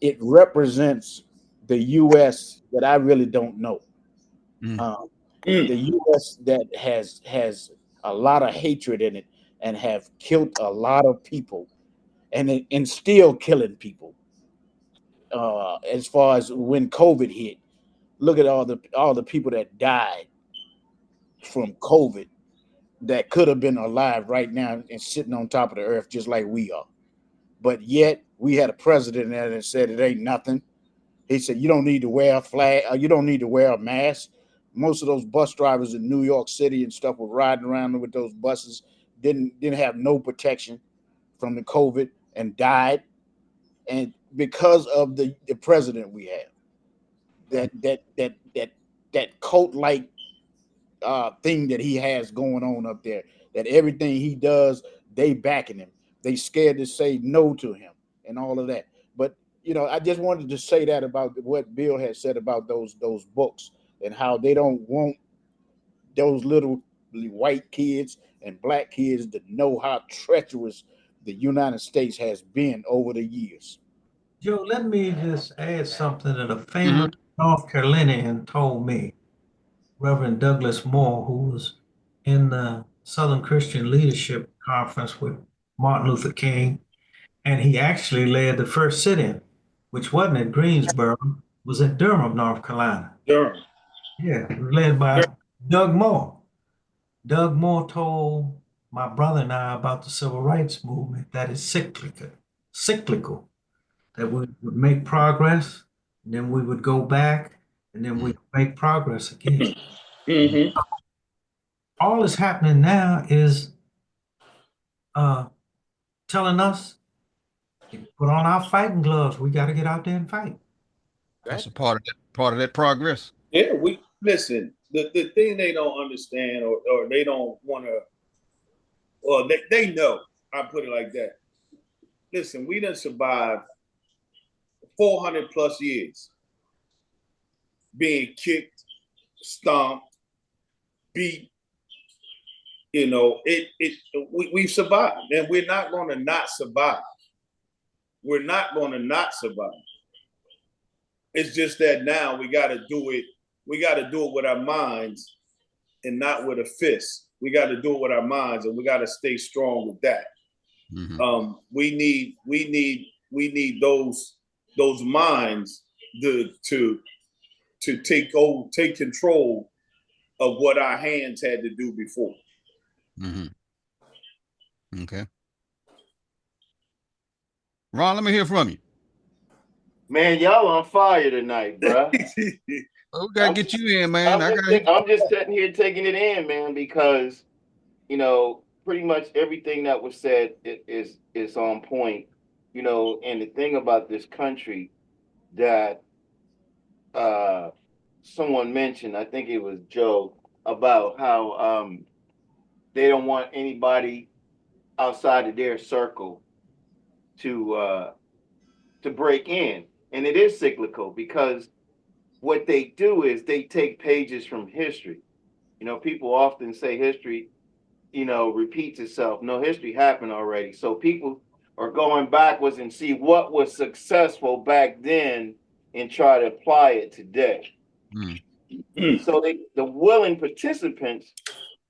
it represents the U.S. that I really don't know. Mm. Um, Mm. the U.S. that has a lot of hatred in it and have killed a lot of people and still killing people. As far as when COVID hit, look at all the people that died from COVID that could have been alive right now and sitting on top of the earth just like we are. But yet we had a president there that said it ain't nothing. He said you don't need to wear a flag, you don't need to wear a mask. Most of those bus drivers in New York City and stuff were riding around with those buses, didn't have no protection from the COVID and died. And because of the president we have, that cult like thing that he has going on up there. That everything he does, they backing him. They scared to say no to him and all of that. But I just wanted to say that about what Bill had said about those books and how they don't want those little white kids and black kids to know how treacherous the United States has been over the years. Joe, let me just add something that a famous Mhm. North Carolinian told me, Reverend Douglas Moore, who was in the Southern Christian Leadership Conference with Martin Luther King, and he actually led the first sit-in, which wasn't at Greensboro, was at Durham, North Carolina. Durham. Yeah, led by Doug Moore. Doug Moore told my brother and I about the civil rights movement that is cyclical, that we would make progress, and then we would go back, and then we Mm. would make progress again. Mm. Mm-hmm. All that's happening now is uh, telling us, put on our fighting gloves. We got to get out there and fight. That's a Exactly. part of that progress. Yeah, we listen. The thing they don't understand or they don't want to, or they know. I put it like that. Listen, we done survived 400 plus years being kicked, stomped, beat. We've survived, and we're not going to not survive. We're not going to not survive. It's just that now we got to do it. We got to do it with our minds and not with a fist. We got to do it with our minds, and we got to stay strong with that. Mm-hmm. We need those minds to take control of what our hands had to do before. Mm-hmm. Okay. Ron, let me hear from you. Man, y'all on fire tonight, bro. Oh, we gotta get you in, man. I'm just sitting here taking it in, man, because pretty much everything that was said is on point. And the thing about this country that someone mentioned, I think it was Joe, about how they don't want anybody outside of their circle to break in. And it is cyclical because what they do is they take pages from history. People often say history, repeats itself. No, history happened already. So people are going backwards and see what was successful back then and try to apply it today. So the willing participants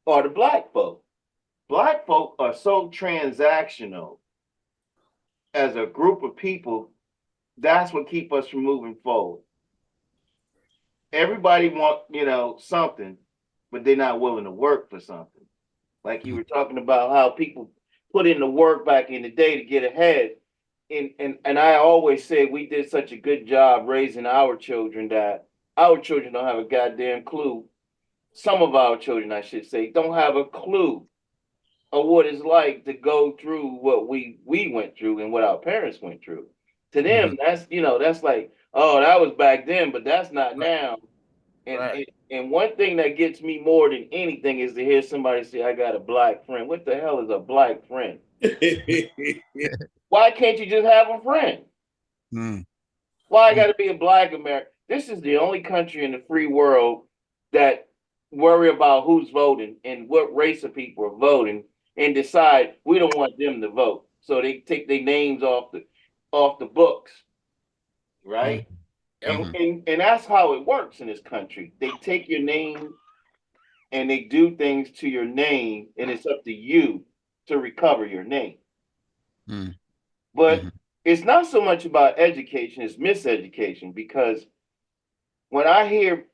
are the black folk. Black folk are so transactional as a group of people. That's what keep us from moving forward. Everybody want, something, but they're not willing to work for something. Like you were talking about how people put in the work back in the day to get ahead. And I always say we did such a good job raising our children that our children don't have a goddamn clue. Some of our children, I should say, don't have a clue of what it's like to go through what we went through and what our parents went through. To them, that's like, oh, that was back then, but that's not now. And one thing that gets me more than anything is to hear somebody say, I got a black friend. What the hell is a black friend? Why can't you just have a friend? Why I got to be a black American? This is the only country in the free world that worry about who's voting and what race of people are voting and decide we don't want them to vote. So they take their names off the books, right? And that's how it works in this country. They take your name and they do things to your name, and it's up to you to recover your name. But it's not so much about education, it's miseducation, because when I hear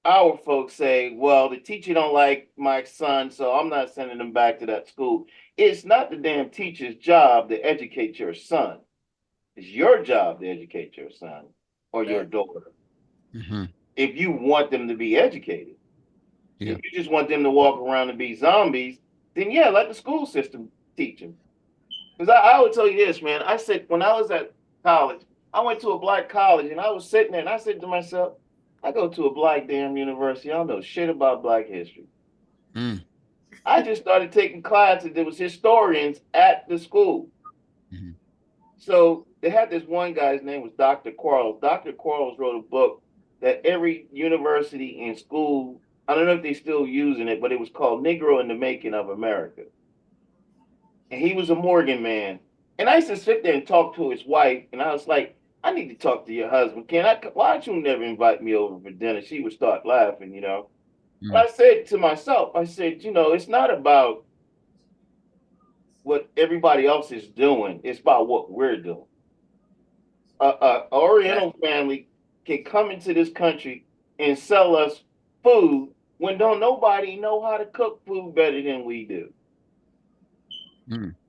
our folks say, well, the teacher don't like my son, so I'm not sending him back to that school. It's not the damn teacher's job to educate your son. It's your job to educate your son or your daughter. If you want them to be educated. If you just want them to walk around and be zombies, then yeah, let the school system teach them. Because I would tell you this, man. I said, when I was at college, I went to a black college and I was sitting there and I said to myself, I go to a black damn university. I don't know shit about black history. I just started taking classes. There was historians at the school. So they had this one guy, his name was Dr. Quarles. Dr. Quarles wrote a book that every university and school, I don't know if they're still using it, but it was called Negro in the Making of America. And he was a Morgan man. And I used to sit there and talk to his wife, and I was like, I need to talk to your husband. Why don't you never invite me over for dinner? She would start laughing. And I said to myself, it's not about what everybody else is doing. It's about what we're doing. Oriental family can come into this country and sell us food when don't nobody know how to cook food better than we do.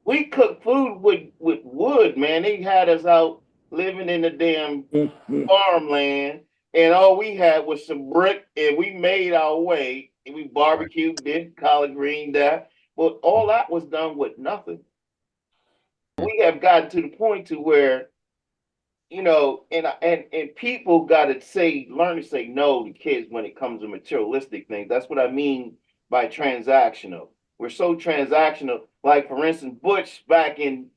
We cook food with wood, man. They had us out living in the damn farmland, and all we had was some brick, and we made our way, and we barbecued, did collard green that, but all that was done with nothing. We have gotten to the point to where, and people got to learn to say no to kids when it comes to materialistic things. That's what I mean by transactional. We're so transactional. Like, for instance, Butch back in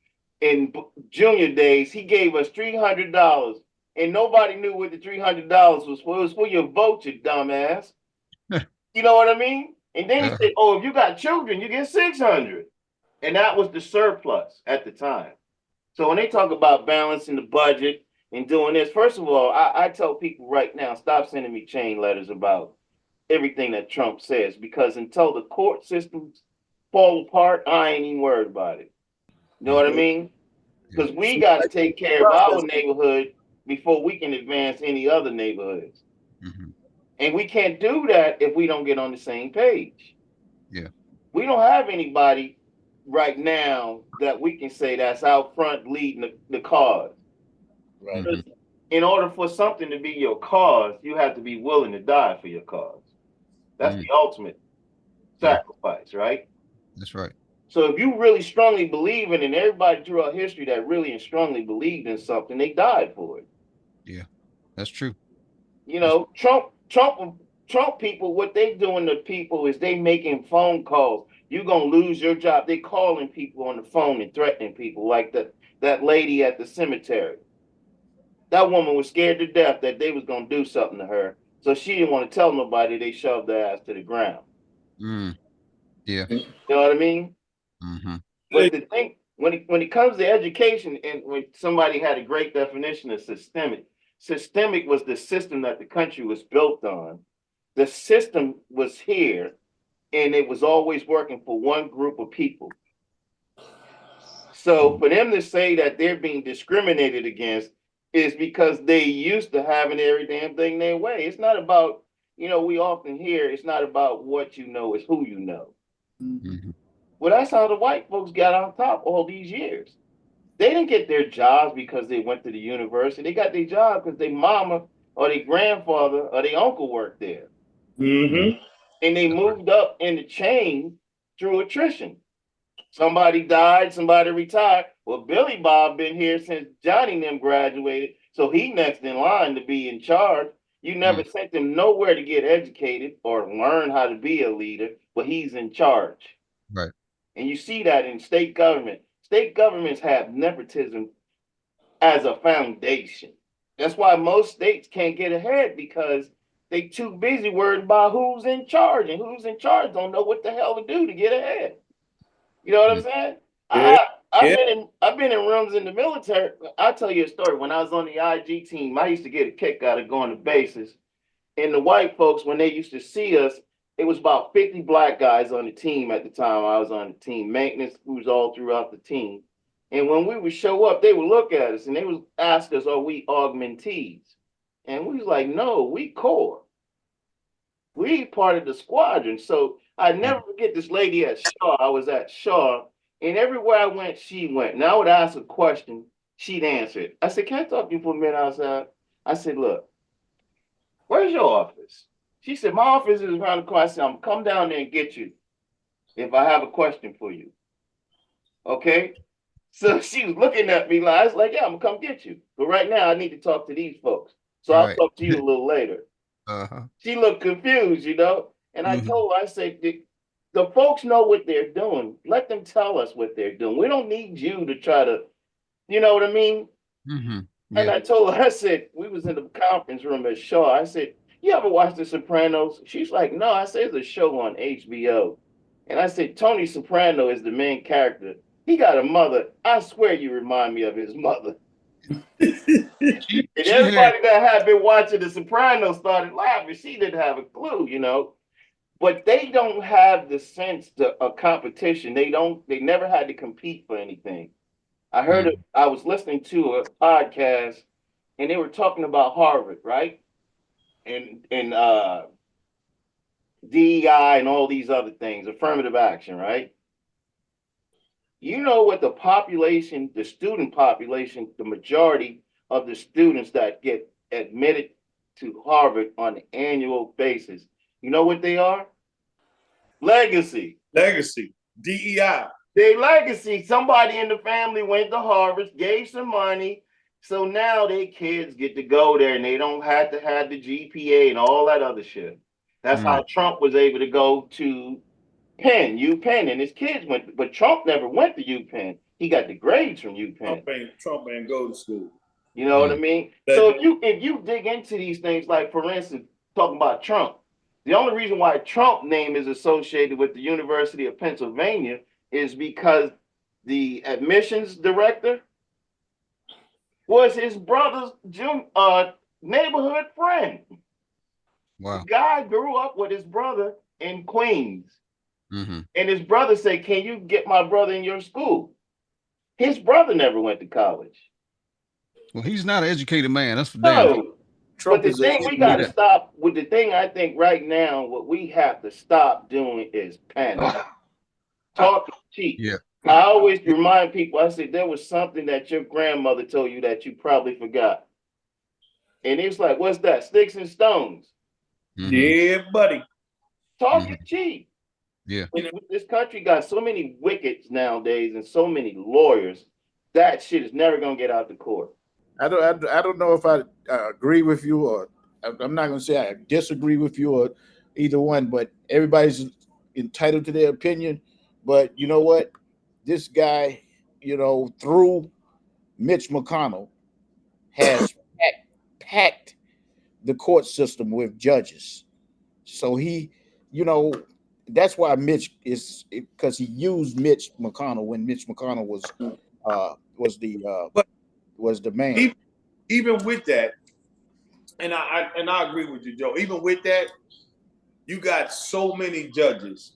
junior days, he gave us $300, and nobody knew what the $300 was for. It was for your vote, you dumbass. You know what I mean? And then he said, "Oh, if you got children, you get $600," and that was the surplus at the time. So when they talk about balancing the budget and doing this, first of all, I tell people right now, stop sending me chain letters about everything that Trump says, because until the court systems fall apart, I ain't even worried about it. You know what I mean? Because we got to take care of our neighborhood before we can advance any other neighborhoods. Mm-hmm. And we can't do that if we don't get on the same page. Yeah. We don't have anybody right now that we can say that's out front leading the cause. Right. Mm-hmm. In order for something to be your cause, you have to be willing to die for your cause. That's the ultimate sacrifice, right? That's right. So if you really strongly believe in it, and everybody throughout history that really and strongly believed in something, they died for it. Yeah, that's true. You know, Trump people, what they doing to people is they making phone calls. You're gonna lose your job. They calling people on the phone and threatening people, like that lady at the cemetery. That woman was scared to death that they was gonna do something to her, so she didn't want to tell nobody. They shoved her ass to the ground. Mm. Yeah. You know what I mean? Mm-hmm. But the thing, when it comes to education, and when somebody had a great definition of systemic was the system that the country was built on. The system was here, and it was always working for one group of people. So for them to say that they're being discriminated against is because they used to having every damn thing their way. It's not about, we often hear it's not about what you know, it's who you know. Mm-hmm. Well, that's how the white folks got on top all these years. They didn't get their jobs because they went to the university. They got their job because their mama or their grandfather or their uncle worked there. Mm-hmm. And they moved up in the chain through attrition. Somebody died, somebody retired. Well, Billy Bob been here since Johnny and them graduated, so he next in line to be in charge. You never sent him nowhere to get educated or learn how to be a leader, but he's in charge. Right. And you see that in state government. State governments have nepotism as a foundation. That's why most states can't get ahead, because they too busy worried about who's in charge, and who's in charge don't know what the hell to do to get ahead. You know what I'm saying? Yeah. I've Yeah. been in rooms in the military. I'll tell you a story. When I was on the IG team, I used to get a kick out of going to bases. And the white folks, when they used to see us, it was about 50 black guys on the team at the time. I was on the team. Maintenance, who was all throughout the team. And when we would show up, they would look at us and they would ask us, are we augmentees? And we was like, no, we core. We part of the squadron. So I never forget this lady at Shaw. I was at Shaw, and everywhere I went, she went. And I would ask a question, she'd answer it. I said, can I talk to you for a minute outside? I said, look, where's your office? She said, my office is around the corner. I said, I'm gonna come down there and get you if I have a question for you. Okay? So she was looking at me like, I was like, yeah, I'm gonna come get you. But right now I need to talk to these folks. So I'll Right. talk to you a little later. Uh-huh. She looked confused, And I told her, I said, the folks know what they're doing. Let them tell us what they're doing. We don't need you to try to, you know what I mean? Mm-hmm. And Yeah. I told her, I said, we was in the conference room at Shaw. I said, you ever watch The Sopranos? She's like, no. I said, it's a show on HBO. And I said, Tony Soprano is the main character. He got a mother. I swear you remind me of his mother. She And had everybody that had been watching The Sopranos started laughing. She didn't have a clue, But they don't have the sense of competition. They never had to compete for anything. I was listening to a podcast and they were talking about Harvard, right? And DEI and all these other things, affirmative action, right? You know what the population, the student population, the majority of the students that get admitted to Harvard on an annual basis, you know what they are? Legacy. Legacy. DEI. Their legacy. Somebody in the family went to Harvard, gave some money. So now their kids get to go there and they don't have to have the GPA and all that other shit. That's how Trump was able to go to UPenn, and his kids went, but Trump never went to UPenn. He got the grades from UPenn. Trump ain't go to school. You know what I mean? So if you dig into these things, like for instance, talking about Trump, the only reason why Trump name is associated with the University of Pennsylvania is because the admissions director was his brother's neighborhood friend. The Wow. guy grew up with his brother in Queens. Mm-hmm. And his brother said, "Can you get my brother in your school?" His brother never went to college. Well, he's not an educated man. That's for damn sure. No. But Trump the is an thing we got to idiot. stop with the thing I think right now, what we have to stop doing is panic. Talk cheap. Yeah. I always remind people, I said, there was something that your grandmother told you that you probably forgot. And it's like, what's that? Sticks and stones. Mm-hmm. Yeah, buddy. Talk Mhm. cheap. Yeah. This country got so many wickets nowadays and so many lawyers. That shit is never gonna get out the court. I don't know if I agree with you, or I'm not going to say I disagree with you, or either one. But everybody's entitled to their opinion. But you know what? This guy, through Mitch McConnell, has packed the court system with judges. So he, you know, that's why Mitch is, because he used Mitch McConnell when Mitch McConnell was the But was the man, even, even with that, and I agree with you, Joe. Even with that, you got so many judges,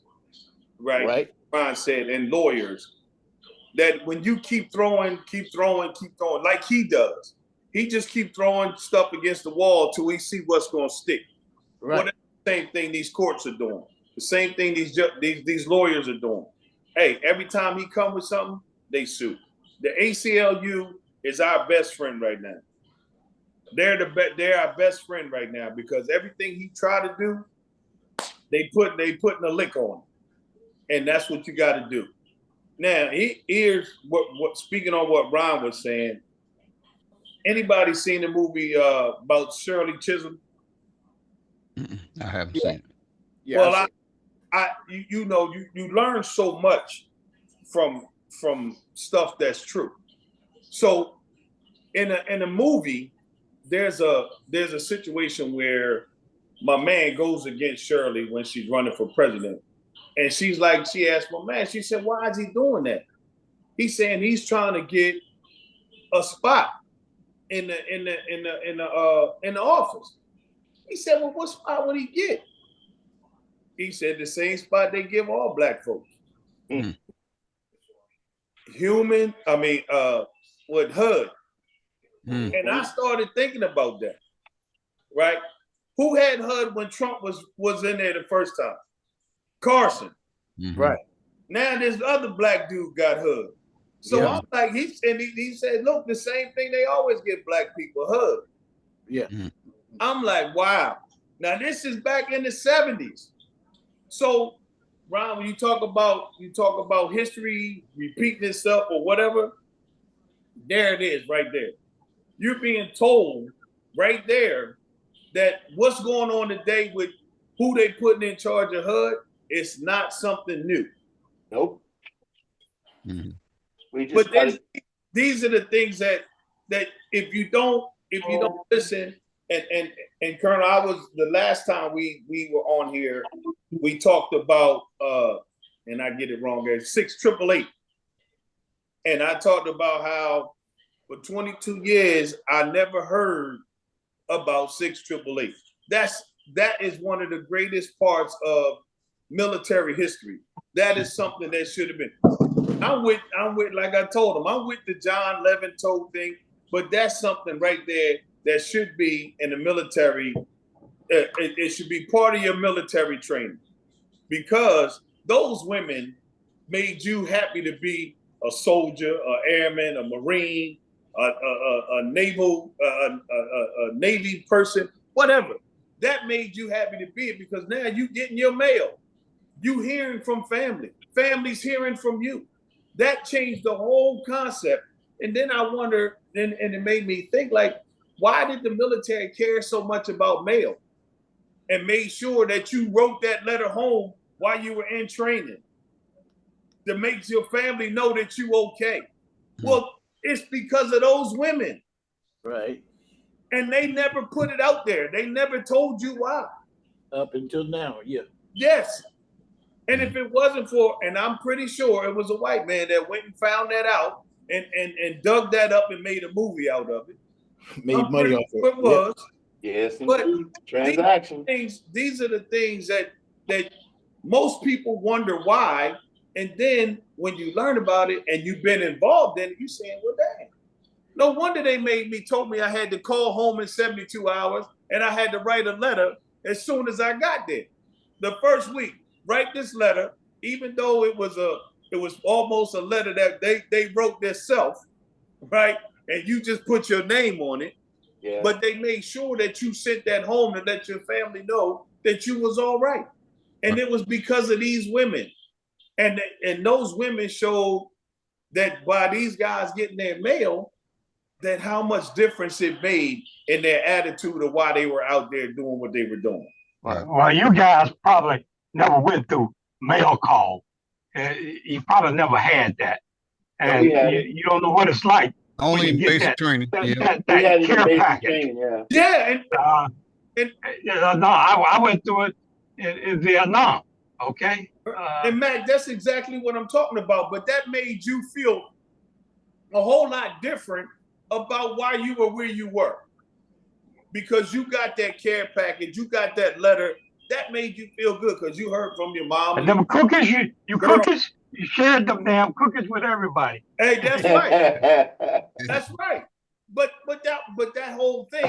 right? right? Ron said, and lawyers that when you keep throwing, like he does, he just keep throwing stuff against the wall till we see what's going to stick. Right. Well, that's the same thing these courts are doing. The same thing these lawyers are doing. Hey, every time he come with something, they sue. The ACLU is our best friend right now. They're our best friend right now because everything he tried to do, they putting a lick on it. And that's what you got to do. Now, here's what speaking on what Ron was saying. Anybody seen the movie about Shirley Chisholm? Mm-mm. I haven't Yeah, seen it. yeah. Well, you learn so much from stuff that's true. So in a movie, there's a situation where my man goes against Shirley when she's running for president. And she asked my man, she said, why is he doing that? He's saying he's trying to get a spot in the office. He said, well, what spot would he get? He said the same spot they give all black folks. Mm. With HUD. Mm. And I started thinking about that, right? Who had HUD when Trump was in there the first time? Carson. Mm-hmm. Right. Now this other black dude got HUD. So Yeah. I'm like, he said, look, the same thing they always give black people, HUD. Yeah. Mm. I'm like, wow. Now this is back in the 70s. So, Ron, when you talk about history repeating itself or whatever, there it is right there. You're being told right there that what's going on today with who they putting in charge of HUD is not something new. Nope. Mm-hmm. We just But then gotta, these are the things that if you don't listen, and Colonel, I was the last time we were on here, we talked about and I get it wrong, 6888. And I talked about how for 22 years I never heard about 6888. That is one of the greatest parts of military history. That is something that should have been. I'm with like I told him, I'm with the John Leventold thing, but that's something right there that should be in the military. It should be part of your military training because those women made you happy to be a soldier, an airman, a Marine, a naval, a Navy person, whatever. That made you happy to be it because now you getting your mail. You hearing from family. Family's hearing from you. That changed the whole concept. And then I wonder, and it made me think like, why did the military care so much about mail and made sure that you wrote that letter home while you were in training to make your family know that you okay? Well, it's because of those women. Right. And they never put it out there. They never told you why. Up until now, yeah. Yes. And if it wasn't for, and I'm pretty sure it was a white man that went and found that out and dug that up and made a movie out of it. Made money off of It it. was. Yes, But indeed. Transaction. these are the things that most people wonder why. And then when you learn about it and you've been involved in it, you're saying, well, dang. No wonder they told me I had to call home in 72 hours and I had to write a letter as soon as I got there. The first week, write this letter, even though it was almost a letter that they wrote themselves, right? And you just put your name on it. Yeah. But they made sure that you sent that home to let your family know that you was all right. And it was because of these women. And those women showed that by these guys getting their mail, that how much difference it made in their attitude of why they were out there doing what they were doing. Well, you guys probably never went through mail call. You probably never had that. And you don't know what it's like when Only you in get basic training. Yeah. We had it in care basic package. training, yeah. Yeah. No, I went through it in Vietnam. Okay. And Matt, that's exactly what I'm talking about. But that made you feel a whole lot different about why you were where you were. Because you got that care package, you got that letter, that made you feel good because you heard from your mom. And them cookies, you cookies, you shared them damn cookies with everybody. Hey, that's right. That's right. But that whole thing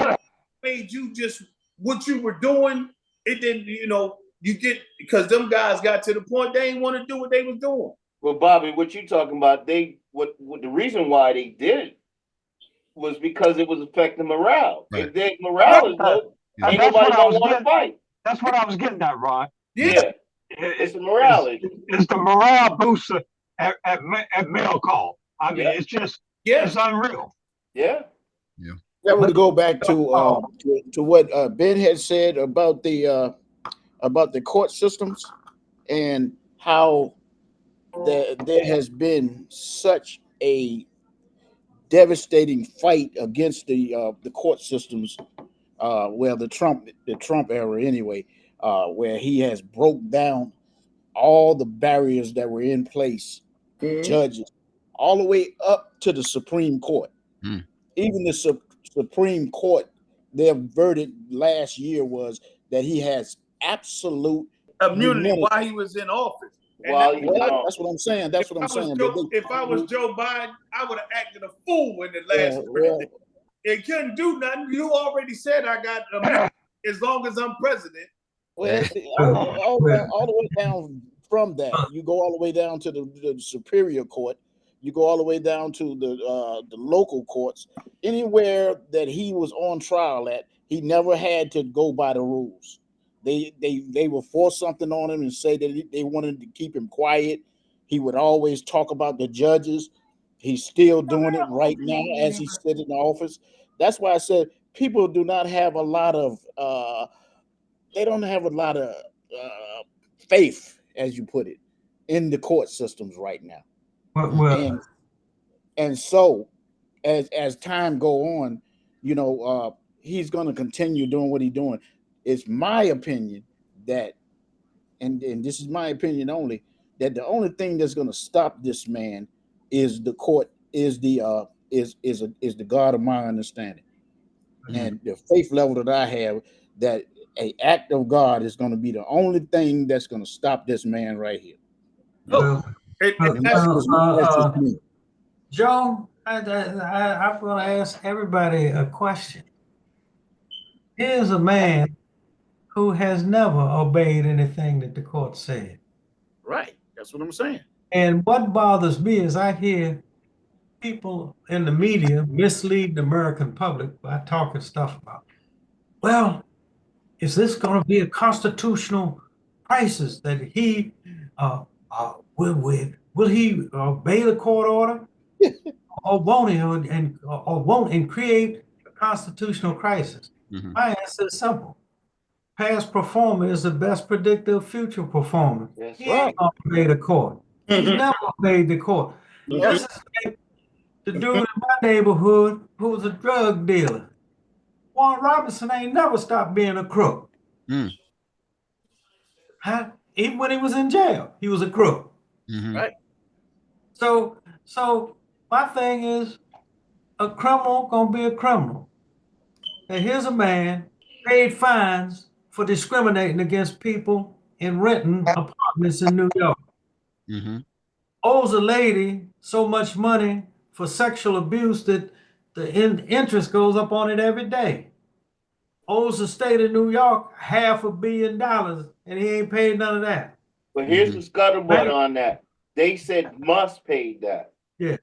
made you just what you were doing. It didn't, you get because them guys got to the point they didn't want to do what they was doing. Well, Bobby, what you talking about? What the reason why they did it was because it was affecting morale. Right. If their morale is low, ain't nobody gonna want to fight. That's what I was getting at, Ron. Yeah. It's a morale issue. It's the morale booster at mail call. I mean, it's just it's unreal. Yeah. Yeah. That would go back to what Ben had said about the court systems and how there has been such a devastating fight against the court systems. Well, the Trump era anyway, where he has broke down all the barriers that were in place, judges, all the way up to the Supreme Court. Even the Supreme Court, their verdict last year was that he has absolute immunity while he was in office. That's what I'm saying. That's what I'm saying. If I was Joe Biden, I would have acted a fool in the last. It couldn't do nothing. You already said I got immunity as long as I'm president. Well, all the way down from that, you go all the way down to the Superior Court. You go all the way down to the local courts. Anywhere that he was on trial at, he never had to go by the rules. They would force something on him and say that they wanted to keep him quiet. He would always talk about the judges. He's still doing it right now as he's sitting in office. That's why I said people do not have a lot of they don't have a lot of faith, as you put it, in the court systems right now. And so as time go on, he's going to continue doing what he's doing. It's my opinion that, and this is my opinion only, that the only thing that's going to stop this man is the court, is the God of my understanding, and the faith level that I have, that an act of God is going to be the only thing that's going to stop this man right here. Joe, I'm going to ask everybody a question. Here's a man who has never obeyed anything that the court said. Right. That's what I'm saying. And what bothers me is I hear people in the media mislead the American public by talking stuff about, well, is this going to be a constitutional crisis that he will he obey the court order or won't he, and create a constitutional crisis? My answer is simple. Past performance is the best predictor of future performance. Yes, He ain't gonna obey the court. He's never obeyed the court. This is like the dude in my neighborhood who was a drug dealer. Warren Robinson ain't never stopped being a crook. Even when he was in jail, he was a crook. Right. So my thing is, a criminal gonna be a criminal. And here's a man paid fines for discriminating against people in renting apartments in New York. Mm-hmm. Owes a lady so much money for sexual abuse that the interest goes up on it every day. Owes the state of New York $500 million, and he ain't paid none of that. But here's the scuttlebutt Right. on that. They said Musk paid that. Yeah.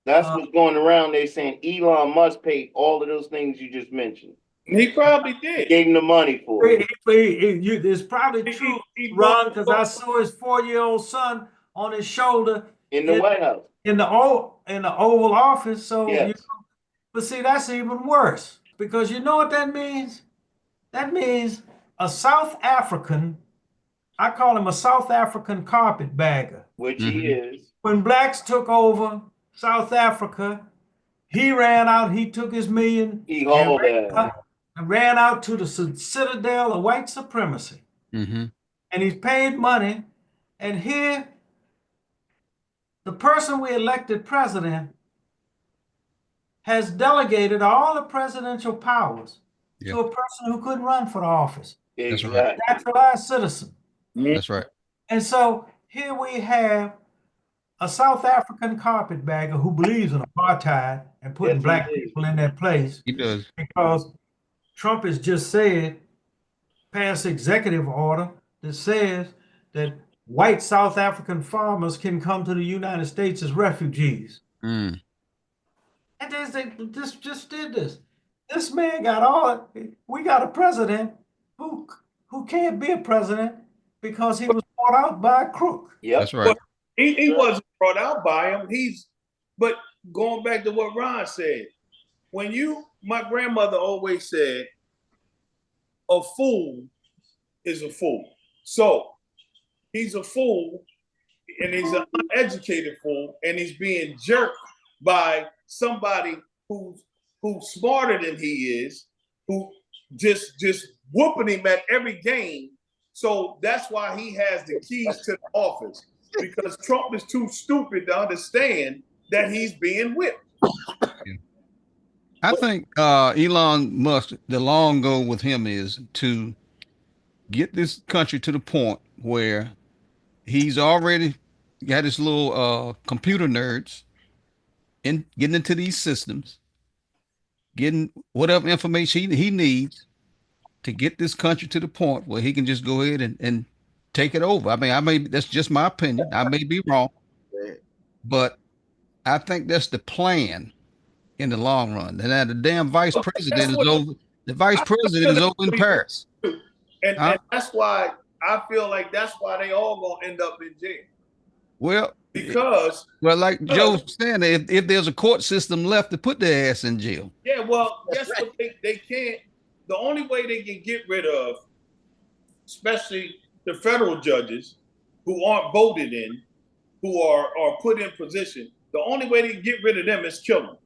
That's what's going around. They saying Elon Musk paid all of those things you just mentioned. He probably He did. gave him the money for it. It's probably true, Ron, because I saw his 4-year-old son on his shoulder In the White House. in the Oval Office. So, Yes. but see, that's even worse because you know what that means? That means a South African, I call him a South African carpetbagger. Which he is. When blacks took over South Africa, he ran out, he took his million He hauled and ran out to the citadel of white supremacy. Mm-hmm. And he's paid money. And here, the person we elected president has delegated all the presidential powers to a person who couldn't run for the office. That's right. Naturalized citizen. That's right. And so here we have a South African carpetbagger who believes in apartheid and putting black people in their place. He does. Because Trump has just said, passed executive order that says that white South African farmers can come to the United States as refugees. Mm. And they just did this. This man got we got a president who can't be a president because he was bought out by a crook. Yep. That's right. He wasn't brought out by him. But going back to what Ron said, my grandmother always said, a fool is a fool. So he's a fool, and he's an uneducated fool, and he's being jerked by somebody who's smarter than he is, who just whooping him at every game. So that's why he has the keys to the office, because Trump is too stupid to understand that he's being whipped. I think Elon Musk, the long goal with him is to get this country to the point where he's already got his little computer nerds getting into these systems, getting whatever information he needs to get this country to the point where he can just go ahead and take it over. I mean, that's just my opinion. I may be wrong, but I think that's the plan in the long run. And now the damn vice president is over. The vice president is over in Paris. And that's why I feel like that's why they all gonna end up in jail. Well, like Joe was saying, if there's a court system left to put their ass in jail. Yeah, well, guess what? They can't. The only way they can get rid of, especially the federal judges who aren't voted in, who are put in position, the only way they can get rid of them is kill them.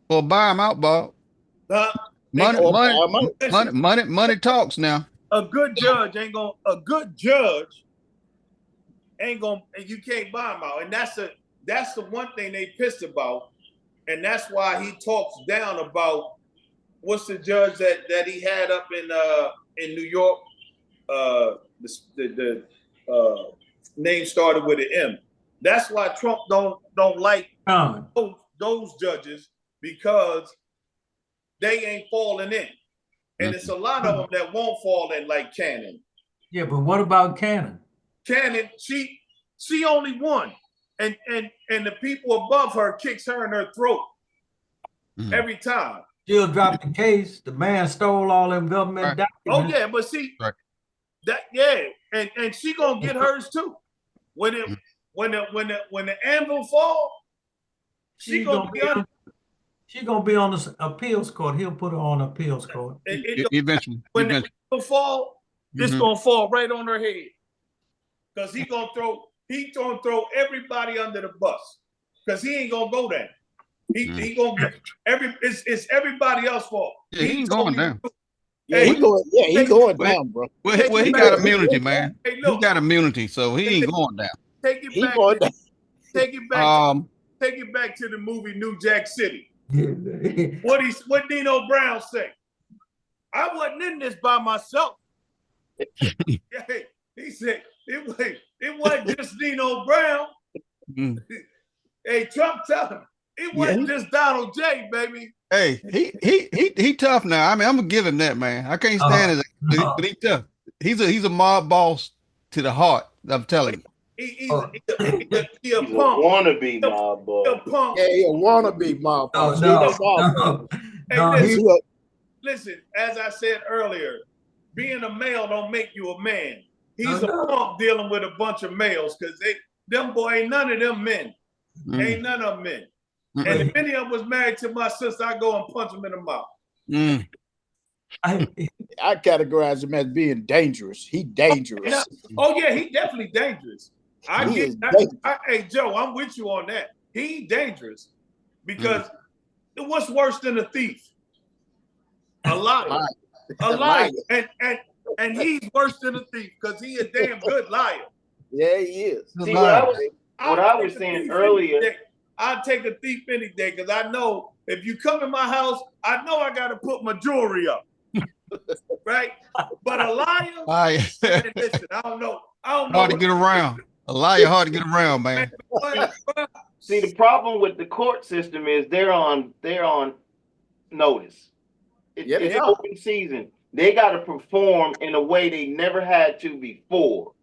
Well, buy them out, Bob. Money talks now. A good judge ain't gonna. You can't buy them out, and that's the one thing they pissed about, and that's why he talks down about what's the judge that he had up in New York. The name started with an M. That's why Trump don't like those judges, because they ain't falling in. And it's a lot of them that won't fall in, like Cannon. Yeah, but what about Cannon? Cannon, she only won. And the people above her kicks her in her throat every time. She'll drop the case. The man stole all them government documents. Oh yeah, but see and she gonna get hers too. When the anvil fall, she gonna be on. She's gonna be on the appeals court. He'll put her on appeals court. Eventually. When the anvil fall, it's gonna fall right on her head. Because he's gonna throw everybody under the bus. Because he ain't gonna go down. He gonna it's everybody else's fault. Yeah, he ain't going down. Yeah, he going down, bro. Well, he got immunity, man. He got immunity, so he ain't going down. Take it back to the movie New Jack City. What Nino Brown say? I wasn't in this by myself. He said, it wasn't just Nino Brown. Mm. Hey, Trump tell him, it wasn't just Donald J, baby. Hey, he tough now. I mean, I'm gonna give him that, man. I can't stand it, but he tough. He's a mob boss to the heart. I'm telling you. He's a He's a punk. wannabe mob boy. A punk. Yeah, he a wannabe mob No, boss. no, Hey, no, listen, he, listen, as I said earlier, being a male don't make you a man. He's No. a punk dealing with a bunch of males because them boy ain't none of them men. Ain't none of them men. And if any of them was married to my sister, I go and punch them in the mouth. I categorize him as being dangerous. He dangerous. Oh yeah, he definitely dangerous. Hey Joe, I'm with you on that. He dangerous because what's worse than a thief? A liar. A liar. And he's worse than a thief because he a damn good liar. Yeah, he is. See, what I was saying earlier. I'll take a thief any day because I know if you come in my house, I know I got to put my jewelry up. Right? But a liar, man, listen, I don't know. Hard to get around. A liar hard to get around, man. See, the problem with the court system is they're on notice. It's open season. They got to perform in a way they never had to before.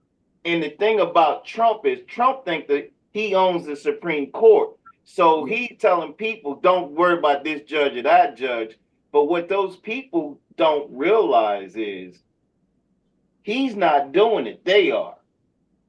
And the thing about Trump is Trump thinks that he owns the Supreme Court. So he's telling people, don't worry about this judge or that judge. But what those people don't realize is he's not doing it. They are.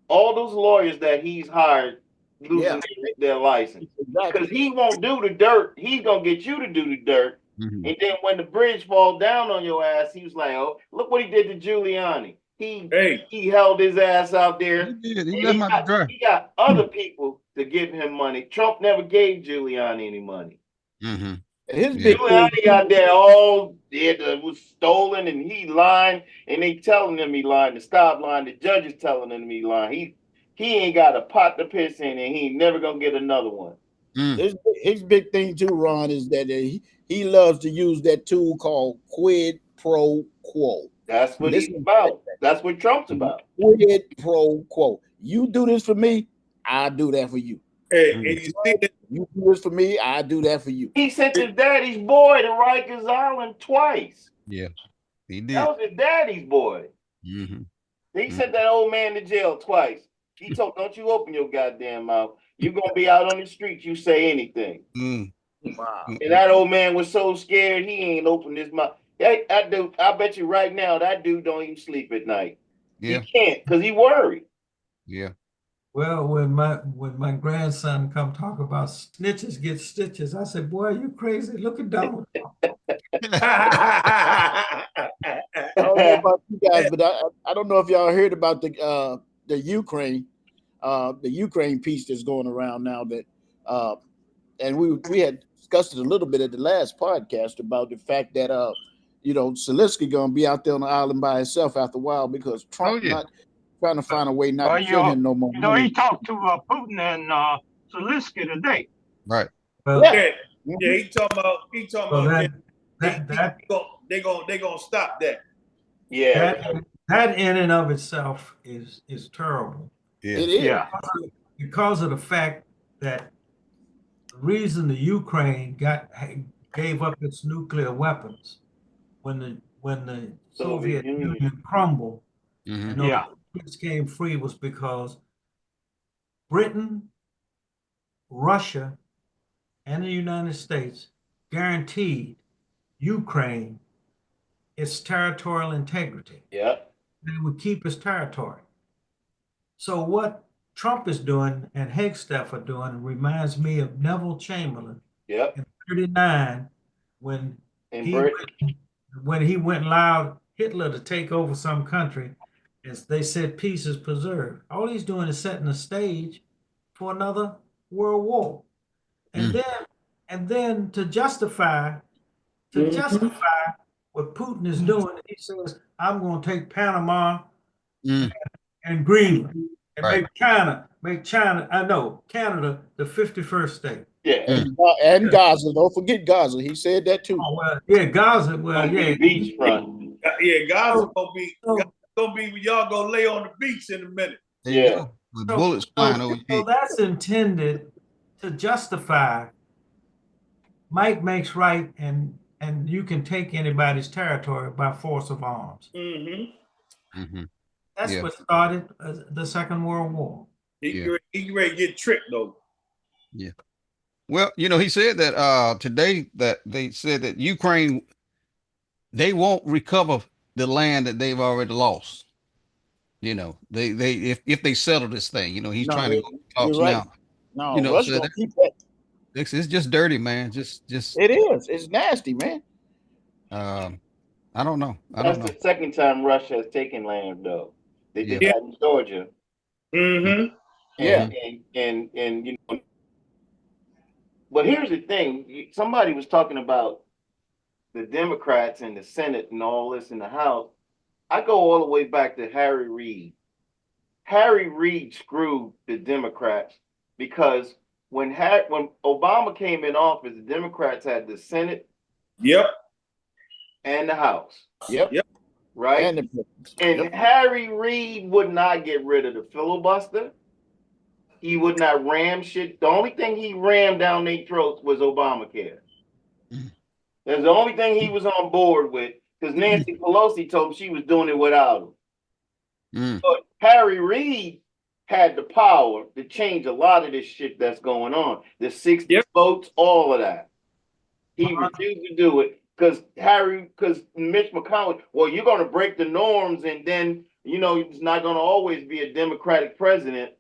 All those lawyers that he's hired losing their license. Because he won't do the dirt. He's going to get you to do the dirt. And then when the bridge falls down on your ass, he was like, oh, look what he did to Giuliani. He held his ass out there. He got other people to give him money. Trump never gave Giuliani any money. Giuliani got there it was stolen and he lying, and they telling him he lying to stop lying. The judge is telling him he lying. He ain't got a pot to piss in, and he ain't never gonna get another one. His big thing too, Ron, is that he loves to use that tool called quid pro quo. That's what he's about. That's what Trump's about. Quid pro quo. You do this for me, I do that for you. Hey, and you see that? You do this for me, I do that for you. He sent his daddy's boy to Rikers Island twice. Yeah, he did. That was his daddy's boy. He sent that old man to jail twice. He told, don't you open your goddamn mouth. You're going to be out on the streets. You say anything. Wow. And that old man was so scared, he ain't opened his mouth. I bet you right now, that dude don't even sleep at night. He can't because he worried. Yeah. Well, when my grandson come talk about snitches get stitches, I said, boy, you crazy. Look at Donald Trump. I don't know about you guys, but I don't know if y'all heard about the Ukraine piece that's going around now that and we had discussed it a little bit at the last podcast about the fact that Zelensky gonna be out there on the island by himself after a while because Trump not trying to find a way not to send him no more money. He talked to Putin and Zelensky today. Right. Well, he talking about they gonna stop that. Yeah. That in and of itself is terrible. Yeah. It is. Yeah. Because of the fact that the reason the Ukraine gave up its nuclear weapons when the Soviet Union crumbled and those countries came free was because Britain, Russia, and the United States guaranteed Ukraine its territorial integrity. Yeah. They would keep its territory. So what Trump is doing and Hagstaff are doing reminds me of Neville Chamberlain in 1939 when he went and allowed Hitler to take over some country, as they said peace is preserved. All he's doing is setting the stage for another world war. And then to justify what Putin is doing, he says, I'm going to take Panama and Greenland. And Right. make China, I know, Canada the 51st state. Yeah. And Gaza. Don't forget Gaza. He said that too. Oh, well, yeah, Gaza, well, Gonna yeah. be beachfront. Yeah, Gaza So, gonna be y'all gonna lay on the beach in a minute. There you Yeah. go. With bullets so, flying over your so head. that's intended to justify might makes right, and you can take anybody's territory by force of arms. Mm-hmm. That's Yeah. what started the Second World War. Yeah. He ready to get tricked though. Yeah. Well, he said that today that they said that Ukraine, they won't recover the land that they've already lost. They if they settle this thing, he's No, trying to go you're talks right. now. No, Russia's So gonna keep that. it's just dirty, man. Just It is. It's nasty, man. I don't know. That's the second time Russia has taken land, though. They did Yeah. that in Georgia. Mm-hmm. Yeah. And but here's the thing. Somebody was talking about the Democrats and the Senate and all this in the House. I go all the way back to Harry Reid. Harry Reid screwed the Democrats because when Obama came in office, the Democrats had the Senate Yep. and the House. Yep. Yep. Right? And yep. Harry Reid would not get rid of the filibuster. He would not ram shit. The only thing he rammed down their throats was Obamacare. That's the only thing he was on board with, because Nancy Pelosi told him she was doing it without him. But Harry Reid had the power to change a lot of this shit that's going on. The 60 votes, all of that. He refused to do it because Mitch McConnell, well, you're going to break the norms, and then, it's not going to always be a Democratic president,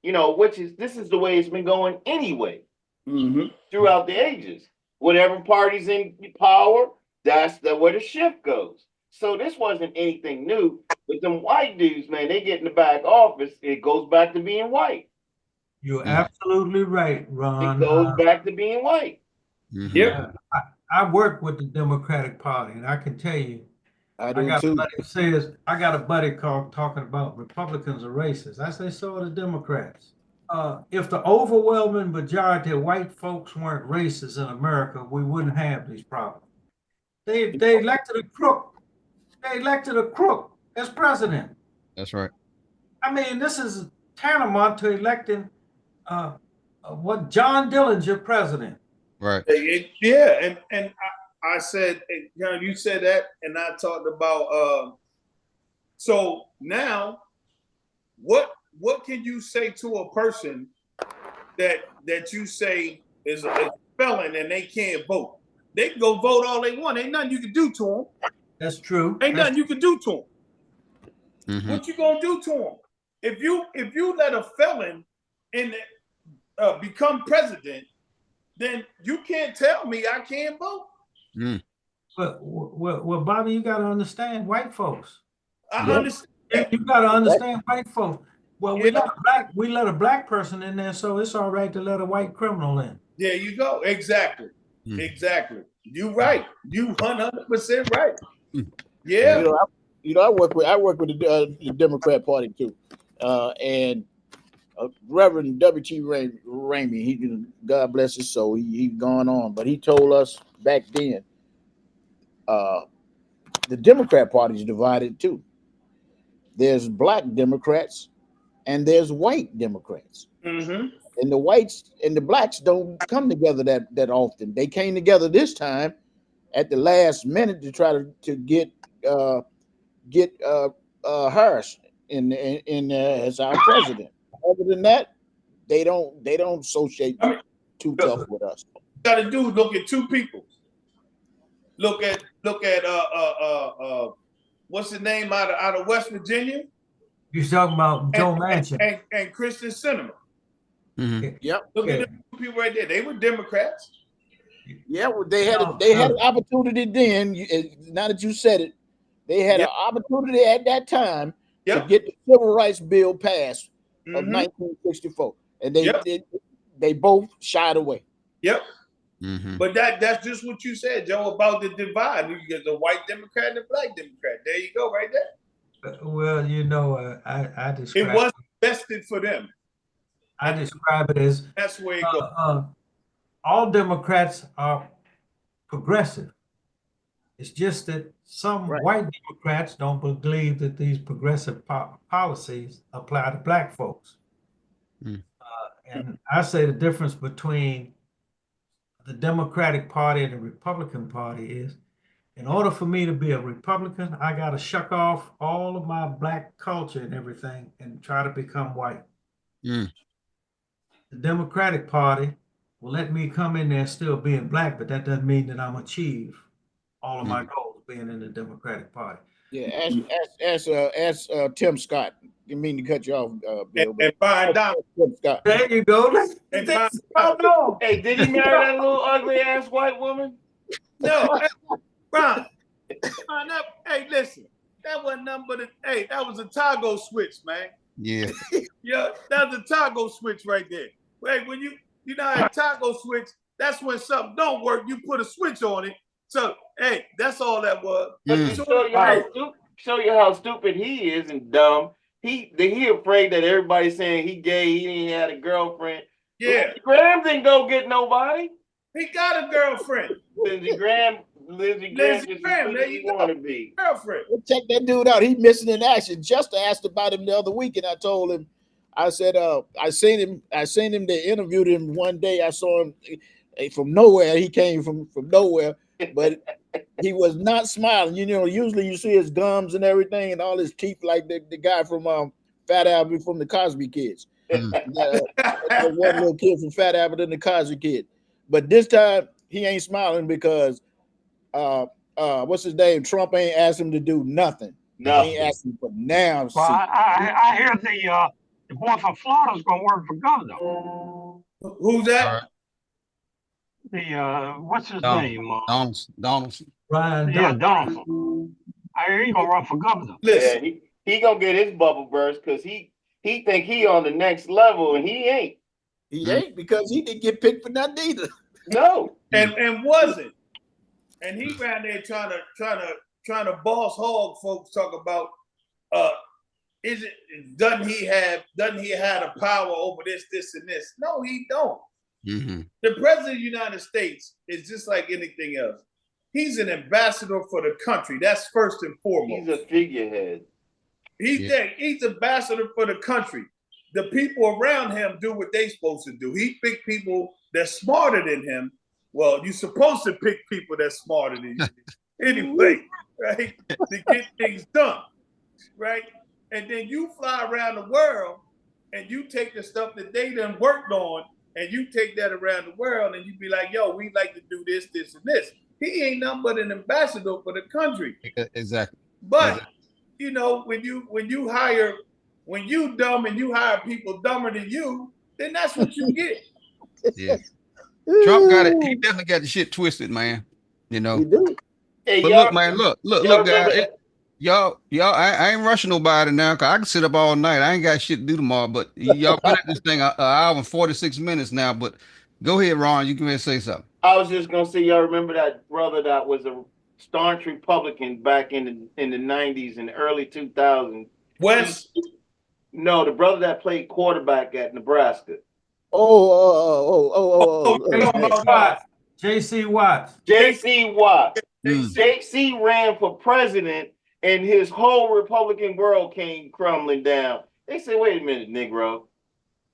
this is the way it's been going anyway, throughout the ages. Whatever party's in power, that's where the shift goes. So this wasn't anything new. But them white dudes, man, they get in the back office, it goes back to being white. You're absolutely right, Ron. It goes back to being white. Yep. I work with the Democratic Party, and I can tell you, I got a buddy who says, I got a buddy talking about Republicans are racist. I say, so are the Democrats. If the overwhelming majority of white folks weren't racist in America, we wouldn't have these problems. They elected a crook. They elected a crook as president. That's right. I mean, this is tantamount to electing John Dillinger president. Right. Yeah, and I said, you said that, and I talked about. So now, what can you say to a person that you say is a felon and they can't vote? They can go vote all they want. Ain't nothing you can do to them. That's true. Ain't nothing you can do to them. Mm-hmm. What you gonna do to them? If you let a felon become president, then you can't tell me I can't vote. But well, Bobby, you got to understand white folks. I understand. You got to understand white folks. Well, we let a black person in there, so it's all right to let a white criminal in. There you go. Exactly. Exactly. You right. You 100% right. Yeah. I work with the Democrat Party too, and Reverend W.T. Ramey. He, God bless his soul. He's gone on, but he told us back then, the Democrat Party is divided too. There's black Democrats and there's white Democrats. And the whites and the blacks don't come together that often. They came together this time at the last minute to try to get Harris in as our president. Other than that, they don't associate too tough with us. Got to do look at two people. Look at what's the name out of West Virginia? You're talking about Joe Manchin and Christian Sinema. Yep. Look at them people right there. They were Democrats. Yeah, well, they had an opportunity then. Now that you said it, they had an opportunity at that time to get the Civil Rights Bill passed of 1964, and they both shied away. Yep. But that's just what you said, Joe, about the divide. You get the white Democrat and the black Democrat. There you go, right there. Well, I described vested for them. I describe it as That's where it goes. all Democrats are progressive. It's just that some Right. white Democrats don't believe that these progressive policies apply to black folks. Mm. And I say the difference between the Democratic Party and the Republican Party is, in order for me to be a Republican, I got to shuck off all of my black culture and everything and try to become white. Mm. The Democratic Party will let me come in there still being black, but that doesn't mean that I'm achieve all of my goals being in the Democratic Party. Yeah, ask Tim Scott. Didn't mean to cut you off, Bill, And Brian Donald. Tim Scott. There you go. And Brian Oh no. Hey, did he marry that little ugly ass white woman? No, Brian. Hey, listen. That wasn't nothing but that was a toggle switch, man. Yeah. Yeah, that's a toggle switch right there. Wait, when you know a toggle switch, that's when something don't work. You put a switch on it. So, hey, that's all that was. But to show you how stupid he is and dumb, he afraid that everybody's saying he gay, he ain't had a girlfriend. Yeah. Lindsey Graham didn't go get nobody. He got a girlfriend. Lindsey Graham just there you want to be. Girlfriend. Well, check that dude out. He missing in action. Just asked about him the other week, and I told him, I said, I seen him. They interviewed him one day. I saw him from nowhere. He came from nowhere, but he was not smiling. You know, usually you see his gums and everything, and all his teeth, like the guy from Fat Albert from the Cosby Kids. That one little kid from Fat Albert and the Cosby Kid. But this time he ain't smiling because what's his name? Trump ain't asked him to do nothing. No. He ain't asked him for now. Well, I hear the boy from Florida's going to work for governor. Who's that? What's his name? Donaldson. Ryan Donaldson. I hear he's going to run for governor. Listen. Yeah, he gonna get his bubble burst because he think he on the next level and he ain't. He ain't, because he didn't get picked for nothing either. No. And wasn't. And he ran there trying to boss hog folks, talk about doesn't he have a power over this and this? No, he don't. Mm-hmm. The president of the United States is just like anything else. He's an ambassador for the country. That's first and foremost. He's a figurehead. He's ambassador for the country. The people around him do what they supposed to do. He pick people that's smarter than him. Well, you're supposed to pick people that's smarter than you. Anyway, right? To get things done, right? And then you fly around the world and you take the stuff that they done worked on and you take that around the world and you be like, yo, we like to do this, this, and this. He ain't nothing but an ambassador for the country. Exactly. But you know, when you dumb and you hire people dumber than you, then that's what you get. Yeah. Trump got it. He definitely got the shit twisted, man. You know. He do. Hey, But look, man, look, guys. Y'all, I ain't rushing nobody now, cause I can sit up all night. I ain't got shit to do tomorrow. But y'all been at this thing an hour and 46 minutes now. But go ahead, Ron. You can say something. I was just gonna say, y'all remember that brother that was a staunch Republican back in the 90s and early 2000s. West? No, the brother that played quarterback at Nebraska. J.C. Watts. J.C. Watts. J.C. ran for president, and his whole Republican world came crumbling down. They said, "Wait a minute, Negro."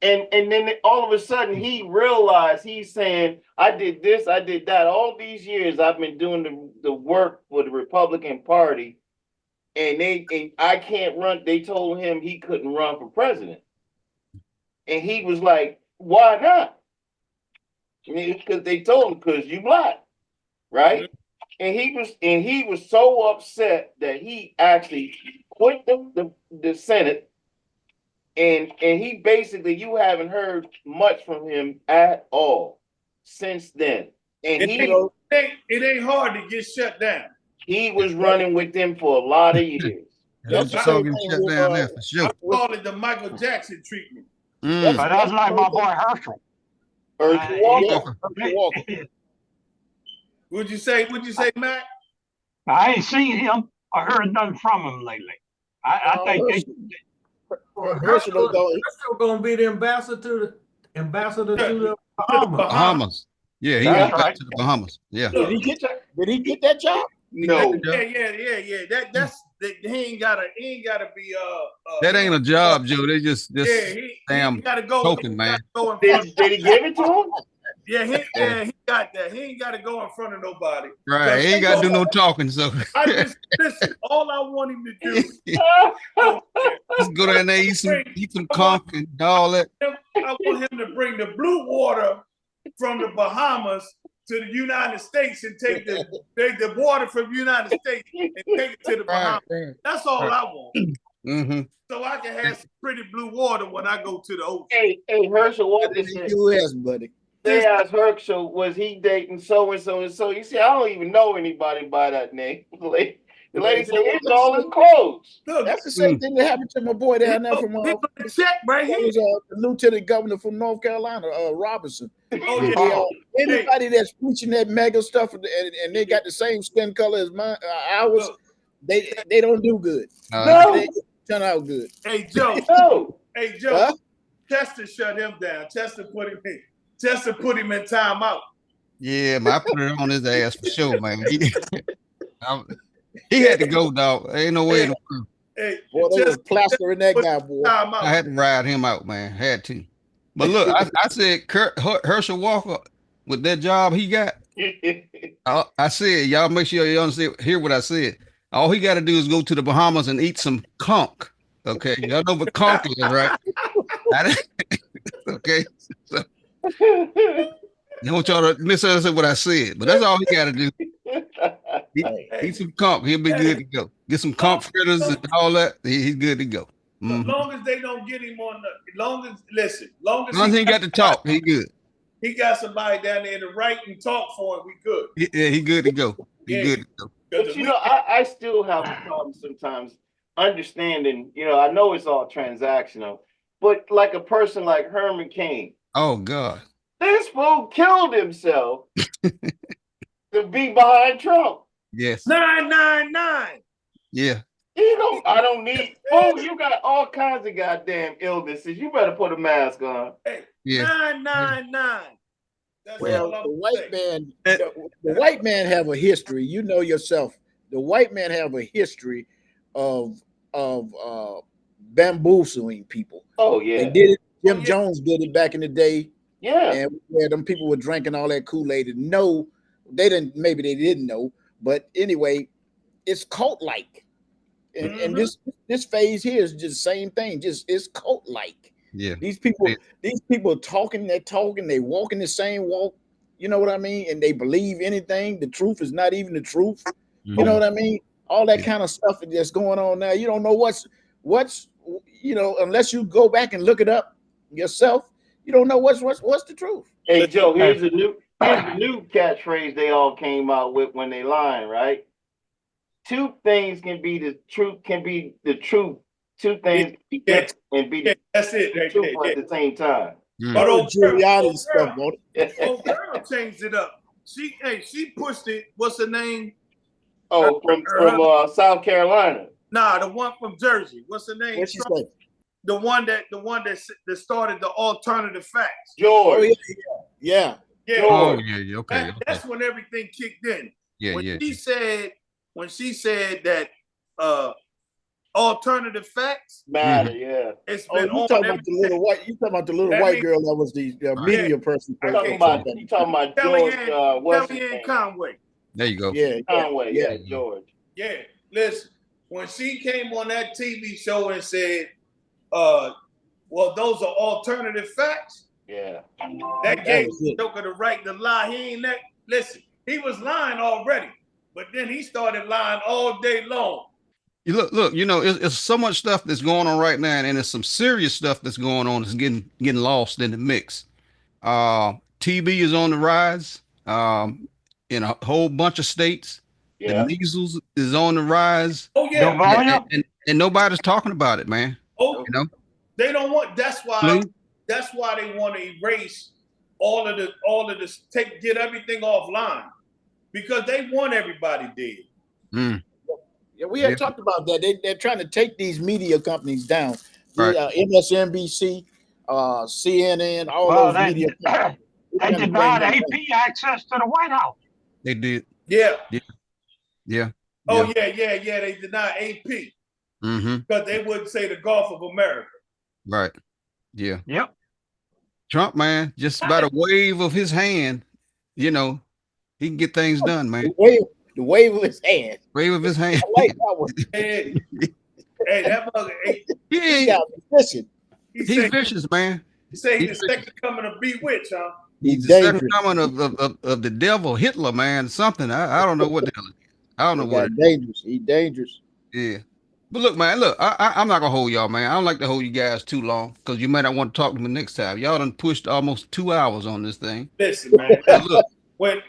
And then all of a sudden he realized, he's saying, I did this, I did that. All these years I've been doing the work for the Republican Party, and I can't run. They told him he couldn't run for president. And he was like, why not? Because they told him, because you black, right? Mm-hmm. And he was so upset that he actually quit the Senate. And he basically, you haven't heard much from him at all since then. And it ain't hard to get shut down. He was running with them for a lot of years. That's the song getting shut down there for sure. I call it the Michael Jackson treatment. But that's like my boy Herschel. Walker. What'd you say, Matt? I ain't seen him or heard nothing from him lately. I think Herschel don't go. Herschel gonna be the ambassador to the Bahamas. Bahamas. Yeah, he That's moved back right. to the Bahamas. Yeah. Did he get that job? He got the No. job. Yeah. He ain't gotta be That ain't a job, Joe. They just he damn ain't gotta go. token, He man. gotta go in front. Did he give it to him? He got that. He ain't gotta go in front of nobody. Right. He ain't got to do no talking. So I just listen. All I want him to do is just go down there, eat some conch and all that. I want him to bring the blue water from the Bahamas to the United States and take the water from the United States and take it to the Bahamas. Right. That's all I want. Mm-hmm. So I can have some pretty blue water when I go to the ocean. Hey, Herschel, what In is the it? U.S., buddy. They asked Herschel, was he dating so and so and so? You see, I don't even know anybody by that name. The lady said, it's all his clothes. Look, That's the same thing that happened to my boy down there from he put the check right he here. was the lieutenant governor from North Carolina, Robinson. Oh They, yeah. anybody that's preaching that mega stuff and they got the same skin color as mine, ours, Look. they don't do good. No. They turn out good. Hey Joe. No. Hey Joe. Huh? Chester shut him down. Chester put him in timeout. Yeah, man, I put it on his ass for sure, man. He had to go, dog. Ain't no way. Hey, Boy, they was Chester plastering that put guy, him in boy. I timeout. had to ride him out, man. Had to. But look, I said Herschel Walker with that job he got. I said, y'all make sure you understand. Hear what I said. All he got to do is go to the Bahamas and eat some conch. Okay, y'all know what conch is, right? Okay, so I want y'all to misunderstand what I said, but that's all he got to do. Eat some conch, he'll be good to go. Get some conch fritters and all that. He's good to go. As long as they don't get him on long as he ain't got to talk, he good. He got somebody down there to write and talk for him. We good. Yeah, he good to go. He good to go. But you know, I still have a problem sometimes understanding, I know it's all transactional, but like a person like Herman Cain, Oh God. this fool killed himself to be behind Trump. Yes. 999. Yeah. I don't need fool. You got all kinds of goddamn illnesses. You better put a mask on. Hey, Yeah. 999. That's Well, all I'm the white saying. man, the white man have a history. You know yourself. The white man have a history of bamboozling people. Oh yeah. They did it. Jim Oh, yeah. Jones did it back in the day, Yeah. and where them people were drinking all that Kool-Aid. And no, they didn't. Maybe they didn't know, but anyway, it's cult-like. And this phase here is just the same thing. Just it's cult-like. Yeah. These people talking, they walking the same walk. You know what I mean? And they believe anything. The truth is not even the truth. You know what I mean? All that kind of stuff that's going on now. You don't know what's unless you go back and look it up yourself. You don't know what's the truth. Hey Joe, here's the new catchphrase they all came out with when they lying, right? Two things can be the truth. Two things can be different and be That's it. the truth at the same time. But Old Giuliani stuff, boy. old girl changed it up. She pushed it. What's her name? Oh, from South Carolina. Nah, the one from Jersey. What's her name? What she say? The one that started the alternative facts. George. Oh yeah. Yeah. Oh yeah. Okay. That's when everything kicked in. Yeah. When Yeah. she said that alternative facts Matter, yeah. it's Oh, been you on talking ever about the little white? You talking about the little That white mean- girl that was the media person? You talking about George, what's his Kellyanne name? Conway. There you go. Yeah, Conway, yeah, George. Yeah, listen, when she came on that TV show and said, well, those are alternative facts, Yeah. that gave was it. Joker the right to lie. Listen, he was lying already, but then he started lying all day long. You look. It's so much stuff that's going on right now, and there's some serious stuff that's going on. That's getting lost in the mix. TB is on the rise. In a whole bunch of states. Yeah. The measles is on the rise. Oh yeah, And nobody's talking about it, man. oh, they don't want. That's why they want to erase all of this. Get everything offline because they want everybody dead. Yeah, we had talked about that. They're trying to take these media companies down. Right. MSNBC, CNN, all Well, those media. they denied AP access to the White House. They did. Yeah. Yeah. Yeah. Oh yeah. They deny AP Mm-hmm. because they wouldn't say the Gulf of America. Right. Yeah. Yep. Trump, man, just by the wave of his hand, you know, he can get things done, man. The wave of his hand. Wave of his hand. I like that one. Hey, that mother. He Yeah, got me fishing. he's vicious, man. He say he's He's the second coming of Bewitch, huh? He's the second coming of the devil, Hitler, man. Something. I don't know what the hell it is. I don't know what it is. Dangerous. He's dangerous. Yeah. But look, man, look, I'm not gonna hold y'all, man. I don't like to hold you guys too long because you might not want to talk to me next time. Y'all done pushed almost 2 hours on this thing. Listen, man. But look,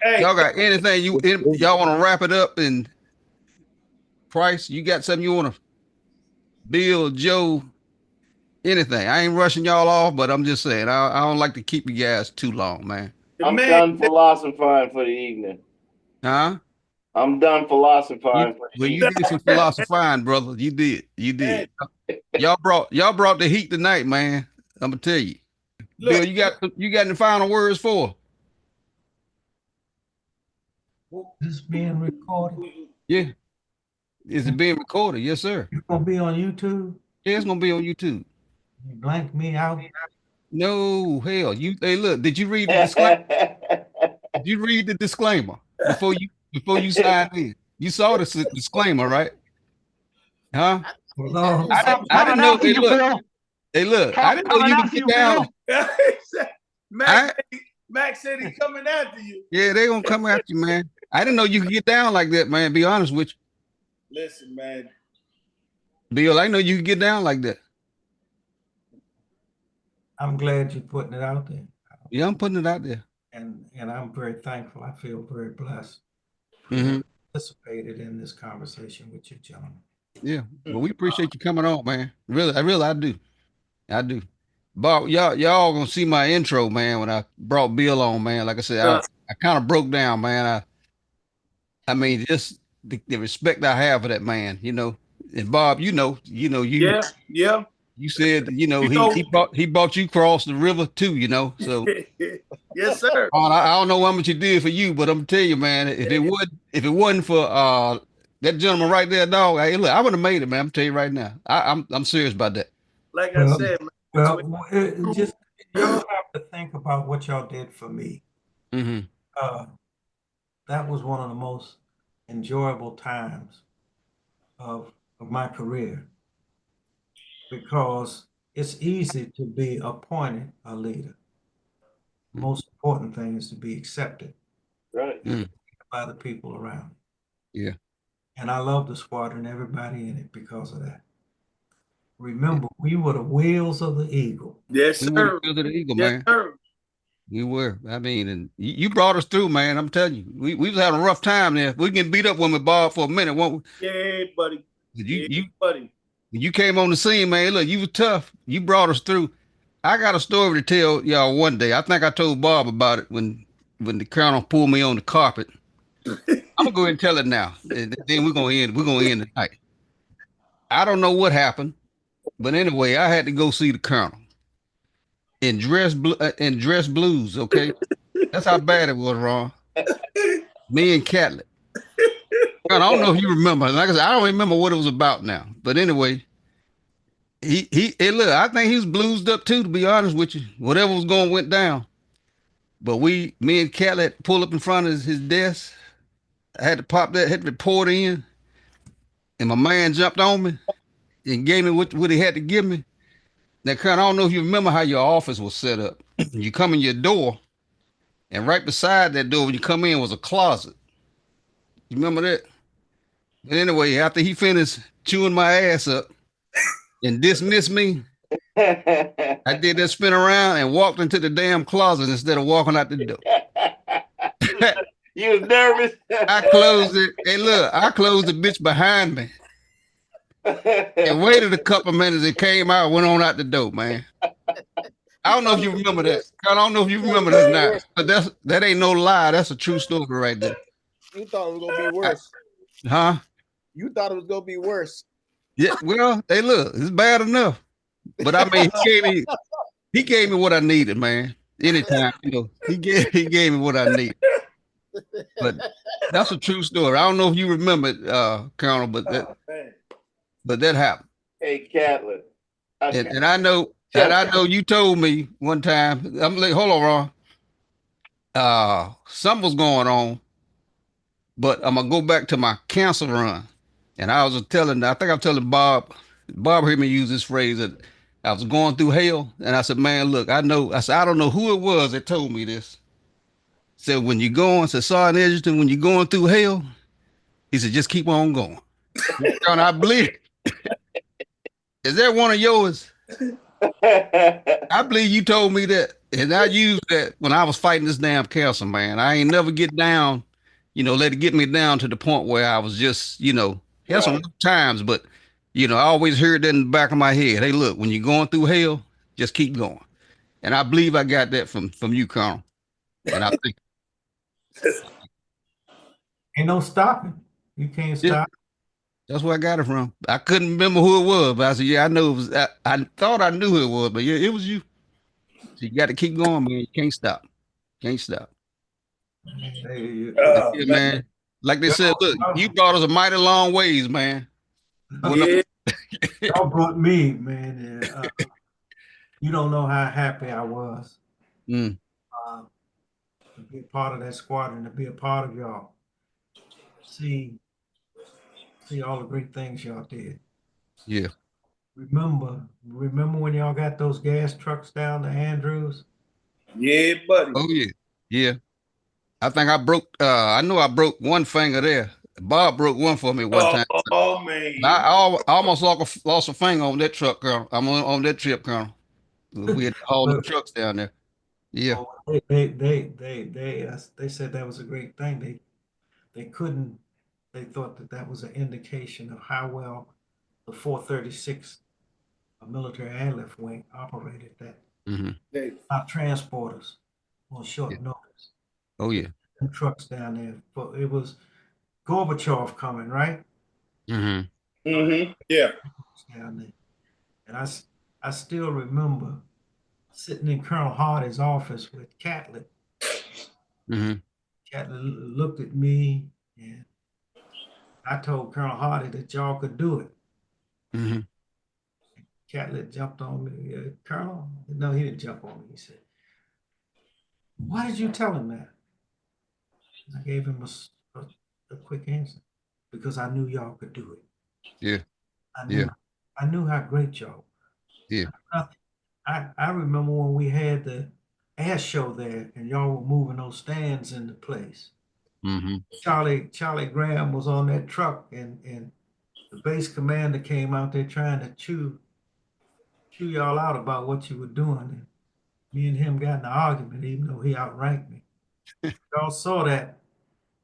Hey, y'all got anything y'all want to wrap it up? And Price, you got something you want to? Bill, Joe, anything? I ain't rushing y'all off, but I'm just saying I don't like to keep you guys too long, man. I'm done philosophizing for the evening. Huh? I'm done philosophizing for the Well, evening. you did some philosophizing, brother. You did. Y'all brought the heat tonight, man. I'm gonna tell you. look, Bill, you got any final words for? This being recorded. Yeah. Is it being recorded? Yes, sir. It's gonna be on YouTube. Yeah, it's gonna be on YouTube. You blank me out. No, hell. Hey, look, did you read the disclaimer? Did you read the disclaimer before you signed in? You saw the disclaimer, right? Huh? Well, I didn't know. Hey, look. I didn't know you could get down. Max said he's coming after you. Yeah, they gonna come after you, man. I didn't know you could get down like that, man. Be honest with you. Listen, man. Bill, I know you could get down like that. I'm glad you're putting it out there. Yeah, I'm putting it out there. And I'm very thankful. I feel very blessed. Mm-hmm. Participated in this conversation with you, gentlemen. Yeah, well, we appreciate you coming on, man. Really, I do. I do. Bob, y'all gonna see my intro, man. When I brought Bill on, man. Like I said, I kind of broke down, man. I mean, just the respect I have for that man, you know. And Bob, you. Yeah. You said, he brought you across the river too, you know. So yes, sir. I don't know how much he did for you, but I'm gonna tell you, man, if it wasn't for that gentleman right there, dog, hey, look, I would have made it, man. I'm telling you right now. I'm serious about that. Like I said, man. Well, just y'all have to think about what y'all did for me. Mm-hmm. That was one of the most enjoyable times of my career, because it's easy to be appointed a leader. The most important thing is to be accepted by the people around. Yeah. And I love the squadron, everybody in it, because of that. Remember, we were the wheels of the eagle. Yes, sir. We were the wheels of the eagle, yes, man. Sir. We were. I mean, and you brought us through, man. I'm telling you, we was having a rough time there. We can beat up when we Bob for a minute, won't we? Yeah, buddy. Buddy. You came on the scene, man. Look, you were tough. You brought us through. I got a story to tell y'all one day. I think I told Bob about it when the colonel pulled me on the carpet. I'm gonna go ahead and tell it now. And then we're gonna end the night. I don't know what happened, but anyway, I had to go see the colonel in dress blues. Okay, that's how bad it was, Ron. Me and Catlett. I don't know if you remember. Like I said, I don't remember what it was about now. But anyway, hey, look, I think he was bluesed up too, to be honest with you. Whatever was went down. But me and Catlett pulled up in front of his desk. I had to pop that, had to report in. And my man jumped on me and gave me what he had to give me. Now, Colonel, I don't know if you remember how your office was set up. You come in your door, and right beside that door, when you come in, was a closet. You remember that? But anyway, after he finished chewing my ass up and dismissed me, I did that spin around and walked into the damn closet instead of walking out the door. You was nervous. I closed it. Hey, look, I closed the bitch behind me and waited a couple minutes and came out, went on out the door, man. I don't know if you remember that. I don't know if you remember that or not, but that ain't no lie. That's a true story right there. You thought it was gonna be worse. Huh? You thought it was gonna be worse. Yeah, well, hey, look, it's bad enough. But I mean, he gave me what I needed, man. Anytime, he gave me what I needed. But that's a true story. I don't know if you remember it, Colonel, Oh, man. but that happened. Hey, Catlin. And Okay. and I know and Tell, I know you told me one time. I'm like, hold on, Ron. Something was going on, but I'm gonna go back to my cancer run. And I think I'm telling Bob. Bob heard me use this phrase that I was going through hell, and I said, "Man, look, I know." I said, "I don't know who it was that told me this." Said, "When you're going," said Sergeant Edgerton, "when you're going through hell," he said, "just keep on going." And I believe. Is that one of yours? I believe you told me that, and I used that when I was fighting this damn cancer, man. I ain't never get down, let it get me down to the point where I was just, had some right. rough times, but I always heard that in the back of my head. Hey, look, when you're going through hell, just keep going. And I believe I got that from you, Colonel. And I think, Ain't no stopping. You can't yeah, stop. that's where I got it from. I couldn't remember who it was, but I said, yeah, I know it was. I thought I knew who it was, but yeah, it was you. So you got to keep going, man. You can't stop. Can't stop. Hey, Oh, Yeah, man. man. Like they said, look, you y'all, brought us a mighty long ways, man. When Yeah. y'all brought me, man. And, you don't know how happy I was mm, uh, to be a part of that squadron, to be a part of y'all. See, see all the great things y'all did. yeah. Remember when y'all got those gas trucks down to Andrews? Yeah, buddy. Oh yeah. Yeah. I think I know I broke one finger there. Bob broke one for me one Oh, time. oh man. I almost lost a finger on that truck, Colonel. I'm on that trip, Colonel. We had to haul them But trucks down there. Yeah. oh, they said that was a great thing. They couldn't. They thought that that was an indication of how well the 436 military airlift wing operated. That Hmm. Hey, our transporters on Yeah. short notice. Oh They yeah. put them trucks down there. But it was Gorbachev coming, right? Hmm. yeah. Down there, and I still remember sitting in Colonel Hardy's office with Catlett. Hmm. Catlett looked at me, and I told Colonel Hardy that y'all could do it. Hmm. Catlett jumped on me, Colonel. No, he didn't jump on me. He said, "Why did you tell him that?" I gave him a quick answer because I knew y'all could do it. Yeah. I Yeah. knew I knew how great y'all. Yeah. I remember when we had the air show there, and y'all were moving those stands into place. Hmm. Charlie Graham was on that truck, and the base commander came out there trying to chew y'all out about what you were doing. And me and him got in an argument, even though he outranked me. Y'all saw that.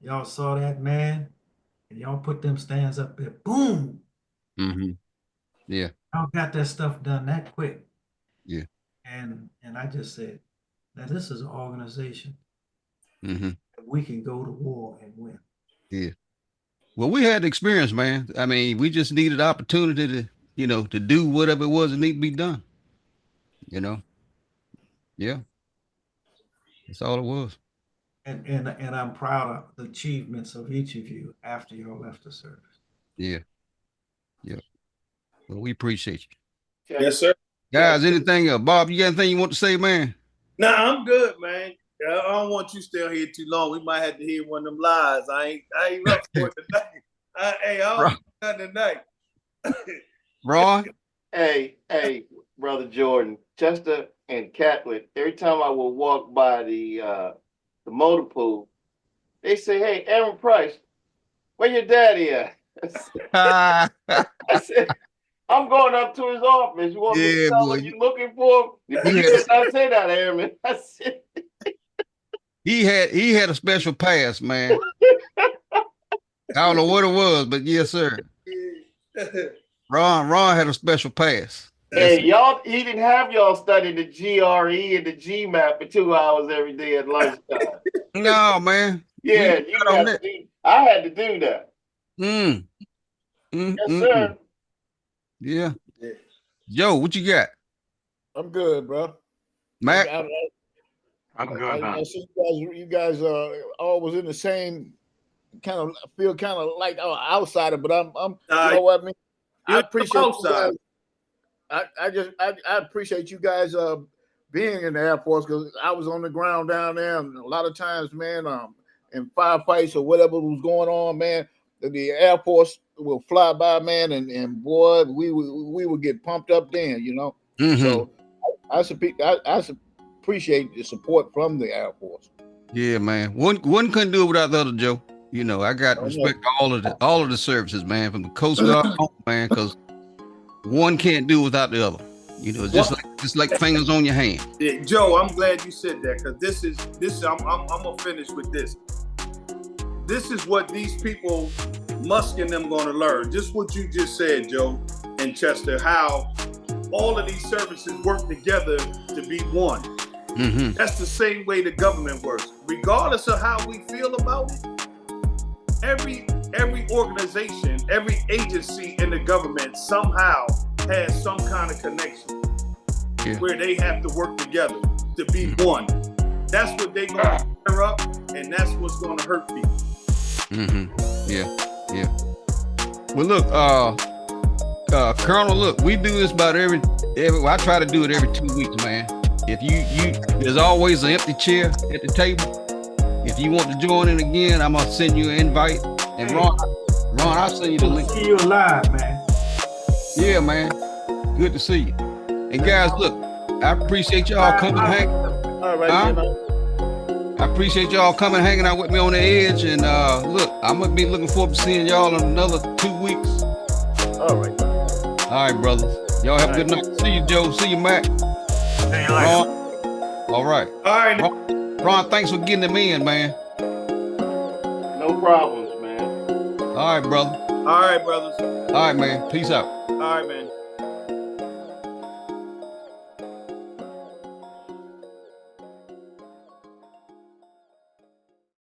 Y'all saw that, man. And y'all put them stands up there. Boom. Hmm. Yeah. Y'all got that stuff done that quick. Yeah. And I just said, now this is an organization Hmm. that we can go to war and win. Yeah. Well, we had the experience, man. I mean, we just needed opportunity to do whatever it was that need to be done. You know. Yeah. That's all it was. And I'm proud of the achievements of each of you after y'all left the service. Yeah. Yeah. Well, we appreciate you. tell, Yes, sir. tell. Guys, anything else? Bob, you got anything you want to say, man? Nah, I'm good, man. I don't want you still here too long. We might have to hear one of them lies. I ain't up for it tonight. Hey, I don't Ron, do nothing tonight. Ron? Hey, brother Jordan, Chester and Catlett. Every time I will walk by the motor pool, they say, "Hey, Aaron Price, where your daddy at?" Yeah, I said, "I'm going up to his office. You want me to tell boy. him you're looking for him?" He You had did not say that, Aaron. I said, he had a special pass, man. I don't know what it was, but yes, sir. Ron had a special pass. Yes, "Hey, sir. y'all, he didn't have y'all study the GRE and the GMAT for 2 hours every day at lunchtime." No, man. We Yeah, you got didn't on have to that. do. I had to do that. Mm, mm, Yes, mm, mm. sir. Yeah. Joe, what you got? I'm good, bro. Mac? I'm good, I man. see you guys all was in the same kind of feel kind of like outsider, but I'm you know what I mean. I You're appreciate you outside. guys. I appreciate you guys being in the Air Force because I was on the ground down there, and a lot of times, man, in firefights or whatever was going on, man, the Air Force will fly by, man, and boy, we would get pumped up then, you know. Mm-hmm. So I appreciate the support from the Air Force. Yeah, man. One couldn't do it without the other, Joe. You know, I got respect to all of the services, man, from the Coast Guard on, man, because one can't do without the other. You know, it's just like fingers on your hand. Yeah, Joe, I'm glad you said that because this is I'm gonna finish with this. This is what these people, Musk and them, gonna learn. Just what you just said, Joe and Chester, how all of these services work together to be one. Mm-hmm. That's the same way the government works. Regardless of how we feel about it, every organization, every agency in the government somehow has some kind of connection where they have to work together to be one. That's what they're going to stir up, and that's what's going to hurt people. Mm-hmm. Yeah. Well, look, Colonel, look, we do this about every. I try to do it every 2 weeks, man. If you there's always an empty chair at the table. If you want to join in again, I'm gonna send you an invite. And Ron, I'll send you the link. See you alive, man. Yeah, man. Good to see you. And guys, look, I appreciate y'all coming hang. All right, I appreciate y'all coming hanging out with me on the edge. And look, I'm gonna be looking forward to seeing y'all in another 2 weeks. all right. All right, brothers. Y'all have a good night. See you, Joe. See you, Mac. See you later. Ron. All right. All right. Ron, thanks for getting them in, man. No problems, man. All right, brother. All right, brothers. All right, man. Peace out. All right, man.